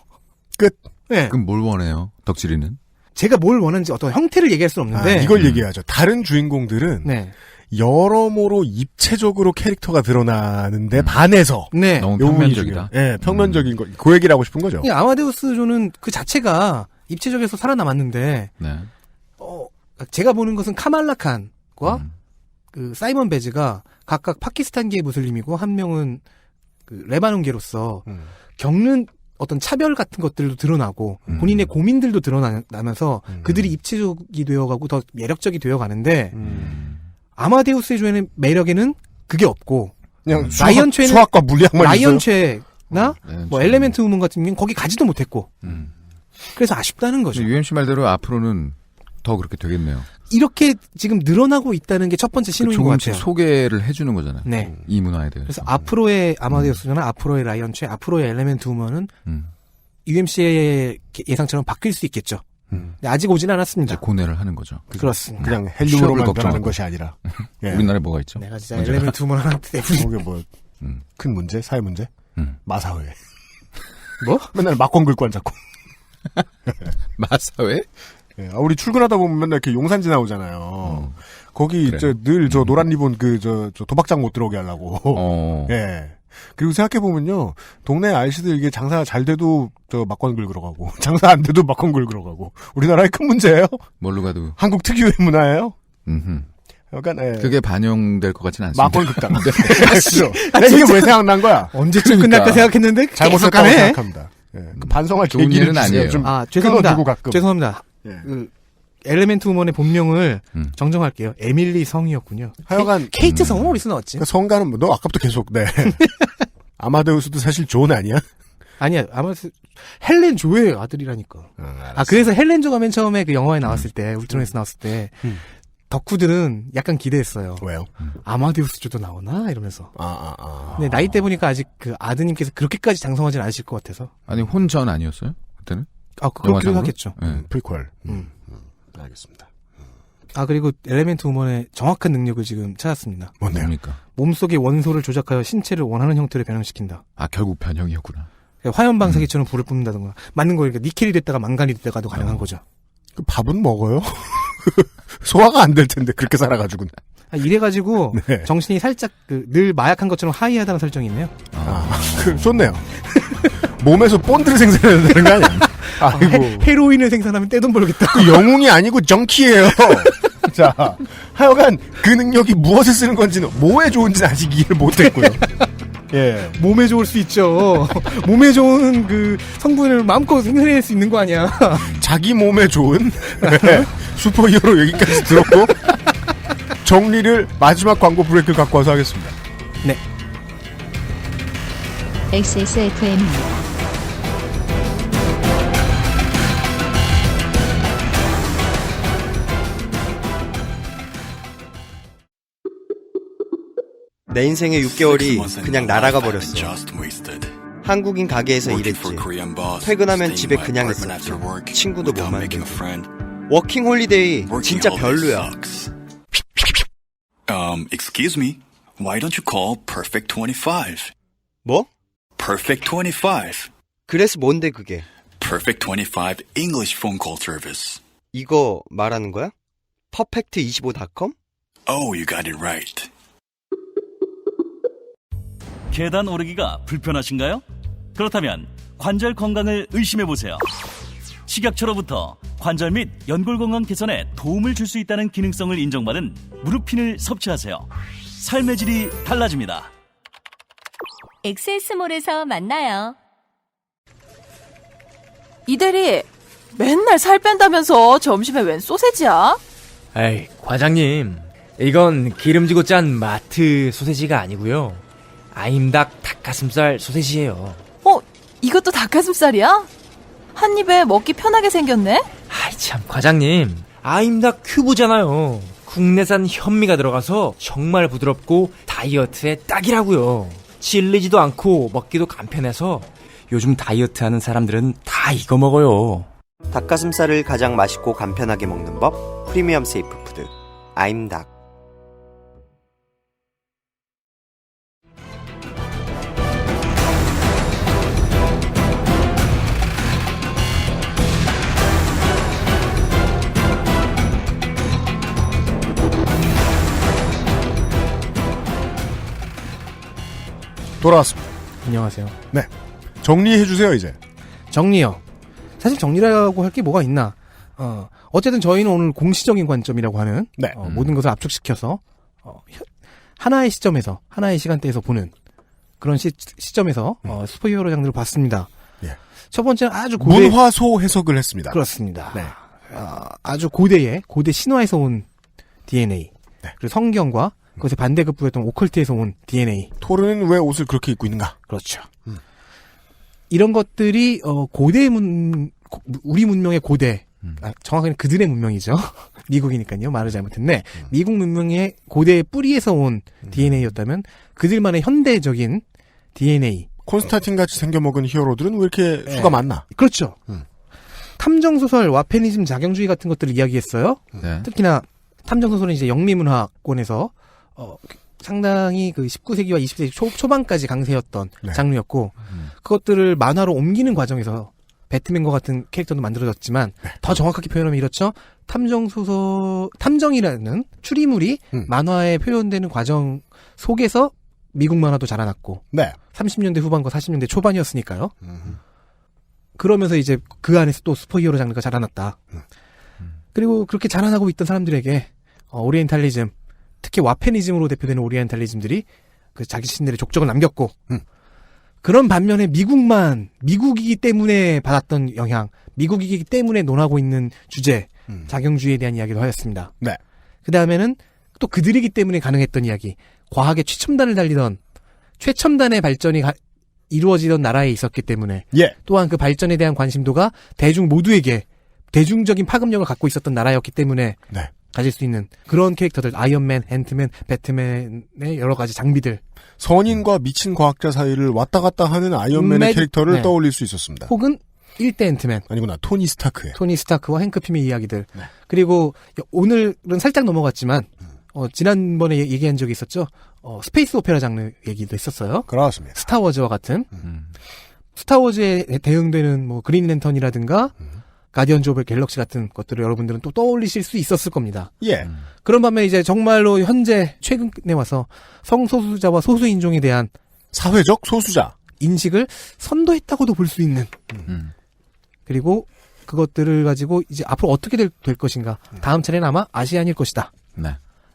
끝. 네. 그럼 뭘 원해요? 덕질이는? 제가 뭘 원하는지 어떤 형태를 얘기할 수 없는데 이걸 얘기하죠. 다른 주인공들은 네. 여러모로 입체적으로 캐릭터가 드러나는데 반해서 네. 너무 평면적이다. 네, 평면적인 거. 그 얘기를 하고 싶은 거죠. 아마데우스 존은 그 자체가 입체적에서 살아남았는데 네. 제가 보는 것은 카말라 칸과 그 사이먼 베즈가 각각 파키스탄계 무슬림이고 한 명은 그 레바논계로서 겪는 어떤 차별 같은 것들도 드러나고 본인의 고민들도 드러나면서 그들이 입체적이 되어가고 더 매력적이 되어가는데 아마데우스의 존의 매력에는 그게 없고 그냥 라이언 최는 수학과 물리학만 라이언 있어요? 최나 뭐 엘레멘트 우먼 같은 경우는 거기 가지도 못했고 그래서 아쉽다는 거죠. UMC 말대로 앞으로는 더 그렇게 되겠네요. 이렇게 지금 늘어나고 있다는 게 첫 번째 신호인 것 조금씩 같아요. 소개를 해주는 거잖아요. 네. 이 문화에 대해서. 그래서 앞으로의 아마데우스나 앞으로의 라이언 최, 앞으로의 엘레멘트 우먼은 UMC의 예상처럼 바뀔 수 있겠죠. 근데 아직 오진 않았습니다. 이제 고뇌를 하는 거죠. 그렇습니다. 그냥 헬륨으로만 변하는 것이 아니라. 예. 우리나라에 뭐가 있죠? 내가 진짜 엘레멘트 우먼 하나 때문에. 그게 뭐, 큰 문제? 사회 문제? 마사회. 뭐? 맨날 막권 긁고 앉았고. 마사회? 예, 우리 출근하다 보면 맨날 이렇게 용산지 나오잖아요. 거기 그래. 늘 노란 리본 저 도박장 못 들어오게 하려고. 예. 그리고 생각해보면요, 동네 아저씨들 이게 장사가 잘 돼도 막권 긁으러 가고, 장사 안 돼도 막권 긁으러 가고, 우리나라의 큰 문제예요? 뭘로 가도. 한국 특유의 문화예요? 약간, 그게 반영될 것 같지는 않습니다. 막권 긁다. 그렇죠. 이게 왜 생각난 거야? 언제쯤 끝날까 생각했는데, 잘못했다고 생각합니다. 예. 그 반성할 좋은 계기를 일은 주세요. 아니에요. 좀 죄송합니다. 끊어주고 가끔. 죄송합니다. 예. 그 엘레멘트 우먼의 본명을 정정할게요. 에밀리 성이었군요. 하여간 케이트 성은 어디서 나왔지? 그러니까 성가는 너 아까부터 계속 네. 아마데우스도 사실 존 아니야? 아니야. 헬렌 조의 아들이라니까. 그래서 헬렌 조가 맨 처음에 그 영화에 나왔을 때, 울트론에서 나왔을 때 덕후들은 약간 기대했어요. 왜요? 아마데우스 조도 나오나 이러면서. 근데 나이 때 보니까 아직 그 아드님께서 그렇게까지 장성하진 않으실 것 같아서. 아니 혼전 아니었어요? 그때는? 그렇기도 하겠죠. 프리퀄. 알겠습니다. 그리고 엘레멘트 우먼의 정확한 능력을 지금 찾았습니다. 뭡니까? 몸속의 원소를 조작하여 신체를 원하는 형태로 변형시킨다. 결국 변형이었구나. 화염 방사기처럼 불을 뿜는다던가. 맞는 거니까 니켈이 됐다가 망간이 됐다가도 가능한 거죠. 그 밥은 먹어요? 소화가 안 될 텐데 그렇게 살아가지고. 이래가지고 네. 정신이 살짝 늘 마약한 것처럼 하이하다는 설정이 있네요. 좋네요. 몸에서 본드를 생산해야 되는 거 아니야? 아이고. 헤로인을 생산하면 떼돈 벌겠다. 그 영웅이 아니고 정키예요. 자, 하여간 그 능력이 무엇에 쓰는 건지는 뭐에 좋은지는 아직 이해를 못했고요. 예. 몸에 좋을 수 있죠. 몸에 좋은 그 성분을 마음껏 생산해낼 수 있는 거 아니야. 자기 몸에 좋은 슈퍼히어로 여기까지 들었고 정리를 마지막 광고 브레이크 갖고 와서 하겠습니다. 네. XSFM입니다. 내 인생의 6개월이 그냥 날아가 버렸어. 한국인 가게에서 일했지. 퇴근하면 집에 그냥 있었지. 친구도 못 만들고. 워킹 홀리데이 진짜 별로야. Excuse me. Why don't you call Perfect 25? 뭐? Perfect 25. 그래서 뭔데 그게? Perfect 25 English phone call service. 이거 말하는 거야? 퍼펙트25.com? Oh, you got it right. 계단 오르기가 불편하신가요? 그렇다면 관절 건강을 의심해보세요. 식약처로부터 관절 및 연골 건강 개선에 도움을 줄 수 있다는 기능성을 인정받은 무릎핀을 섭취하세요. 삶의 질이 달라집니다. 엑세스몰에서 만나요. 이대리, 맨날 살 뺀다면서 점심에 웬 소세지야? 에이, 과장님. 이건 기름지고 짠 마트 소세지가 아니고요. 아임닭 닭가슴살 소세지예요. 이것도 닭가슴살이야? 한 입에 먹기 편하게 생겼네? 아이 참, 과장님. 아임닭 큐브잖아요. 국내산 현미가 들어가서 정말 부드럽고 다이어트에 딱이라고요. 질리지도 않고 먹기도 간편해서 요즘 다이어트하는 사람들은 다 이거 먹어요. 닭가슴살을 가장 맛있고 간편하게 먹는 법, 프리미엄 세이프 푸드 아임닭. 돌아왔습니다. 안녕하세요. 네. 정리해주세요, 이제. 정리요. 사실 정리라고 할 게 뭐가 있나. 어쨌든 저희는 오늘 공시적인 관점이라고 하는 네. 모든 것을 압축시켜서 하나의 시점에서, 하나의 시간대에서 보는 그런 시점에서 슈퍼히어로 장르를 봤습니다. 예. 첫 번째는 아주 고대 문화소 해석을 했습니다. 그렇습니다. 네. 아주 고대 신화에서 온 DNA. 네. 그리고 성경과 그것의 반대급부였던 오컬트에서 온 DNA. 토르는 왜 옷을 그렇게 입고 있는가? 그렇죠. 이런 것들이 우리 문명의 고대, 정확하게는 그들의 문명이죠. 미국이니까요. 말을 잘못했네. 미국 문명의 고대의 뿌리에서 온 DNA였다면 그들만의 현대적인 DNA. 콘스탄틴 같이 생겨먹은 히어로들은 왜 이렇게 수가 많나? 그렇죠. 탐정소설, 와페니즘, 자경주의 같은 것들을 이야기했어요. 네. 특히나 탐정소설은 이제 영미문화권에서 상당히 그 19세기와 20세기 초반까지 강세였던 장르였고, 그것들을 만화로 옮기는 과정에서 배트맨과 같은 캐릭터도 만들어졌지만, 더 정확하게 표현하면 이렇죠. 탐정이라는 추리물이 만화에 표현되는 과정 속에서 미국 만화도 자라났고, 30년대 후반과 40년대 초반이었으니까요. 그러면서 이제 그 안에서 또 슈퍼히어로 장르가 자라났다. 그리고 그렇게 자라나고 있던 사람들에게 오리엔탈리즘, 특히 와페니즘으로 대표되는 오리엔탈리즘들이 그 자기 신들의 족적을 남겼고, 그런 반면에 미국이기 때문에 받았던 영향, 미국이기 때문에 논하고 있는 주제, 자경주의에 대한 이야기도 하였습니다. 네. 그 다음에는 또 그들이기 때문에 가능했던 이야기, 과학의 최첨단을 달리던 최첨단의 발전이 이루어지던 나라에 있었기 때문에, 또한 그 발전에 대한 관심도가 대중 모두에게 대중적인 파급력을 갖고 있었던 나라였기 때문에 가질 수 있는 그런 캐릭터들, 아이언맨, 앤트맨, 배트맨의 여러 가지 장비들. 선인과 미친 과학자 사이를 왔다 갔다 하는 아이언맨의 캐릭터를 떠올릴 수 있었습니다. 혹은 1대 앤트맨. 아니구나, 토니 스타크와 행크 핌의 이야기들. 그리고 오늘은 살짝 넘어갔지만 지난번에 얘기한 적이 있었죠. 스페이스 오페라 장르 얘기도 했었어요. 그렇습니다. 스타워즈와 같은. 스타워즈에 대응되는 뭐 그린 랜턴이라든가 가디언즈 오브 갤럭시 같은 것들을 여러분들은 또 떠올리실 수 있었을 겁니다. 그런 반면에 이제 정말로 현재 최근에 와서 성소수자와 소수인종에 대한 사회적 소수자 인식을 선도했다고도 볼 수 있는 그리고 그것들을 가지고 이제 앞으로 어떻게 될 것인가. 다음 차례는 아마 아시안일 것이다.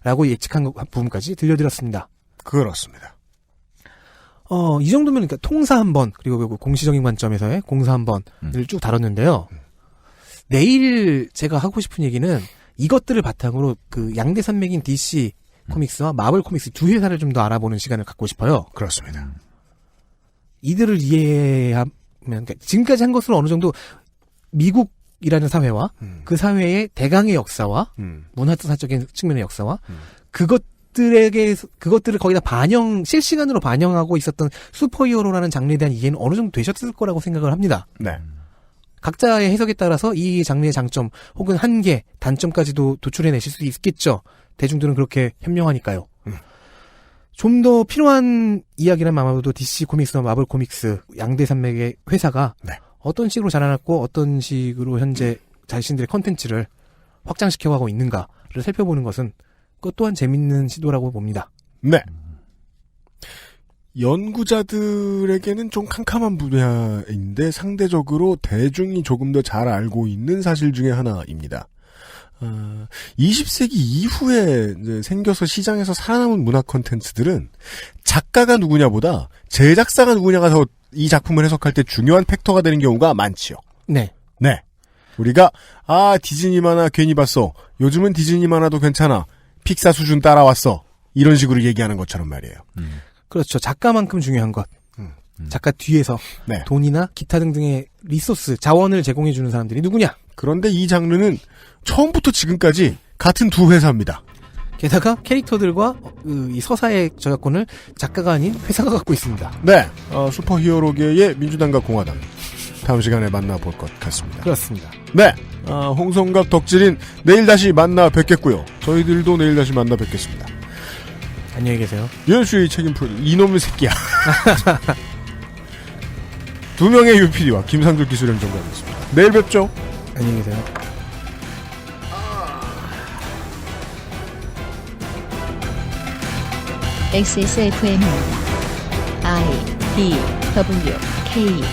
라고 예측한 부분까지 들려드렸습니다. 그렇습니다. 이 정도면 그러니까 통사 한 번, 그리고 공시적인 관점에서의 공사 한 번을 쭉 다뤘는데요. 내일 제가 하고 싶은 얘기는 이것들을 바탕으로 그 양대 산맥인 DC 코믹스와 마블 코믹스 두 회사를 좀 더 알아보는 시간을 갖고 싶어요. 그렇습니다. 이들을 이해하면, 그러니까 지금까지 한 것은 어느 정도 미국이라는 사회와 그 사회의 대강의 역사와 문화사적인 측면의 역사와 그것들을 거기다 실시간으로 반영하고 있었던 슈퍼히어로라는 장르에 대한 이해는 어느 정도 되셨을 거라고 생각을 합니다. 각자의 해석에 따라서 이 장르의 장점 혹은 한계, 단점까지도 도출해내실 수 있겠죠. 대중들은 그렇게 현명하니까요. 좀 더 필요한 이야기라면 아마도 DC 코믹스와 마블 코믹스 양대 산맥의 회사가 어떤 식으로 자라났고 어떤 식으로 현재 자신들의 컨텐츠를 확장시켜가고 있는가를 살펴보는 것은 그것 또한 재밌는 시도라고 봅니다. 네. 연구자들에게는 좀 캄캄한 분야인데 상대적으로 대중이 조금 더 잘 알고 있는 사실 중에 하나입니다. 20세기 이후에 이제 생겨서 시장에서 살아남은 문화 콘텐츠들은 작가가 누구냐보다 제작사가 누구냐가 더 이 작품을 해석할 때 중요한 팩터가 되는 경우가 많지요. 네. 네. 우리가 디즈니 만화 괜히 봤어. 요즘은 디즈니 만화도 괜찮아. 픽사 수준 따라왔어. 이런 식으로 얘기하는 것처럼 말이에요. 그렇죠. 작가만큼 중요한 것. 작가 뒤에서 네. 돈이나 기타 등등의 리소스, 자원을 제공해주는 사람들이 누구냐? 그런데 이 장르는 처음부터 지금까지 같은 두 회사입니다. 게다가 캐릭터들과 이 서사의 저작권을 작가가 아닌 회사가 갖고 있습니다. 네. 슈퍼히어로계의 민주당과 공화당. 다음 시간에 만나볼 것 같습니다. 그렇습니다. 네. 홍성갑 덕질인 내일 다시 만나 뵙겠고요. 저희들도 내일 다시 만나 뵙겠습니다. 안녕히 계세요. 유현수의 책임 프로듀서 이놈의 새끼야. 두 명의 UPD와 김상조 기술행정관이었습니다. 내일 뵙죠. 안녕히 계세요. XSFM입니다. I, D, W, K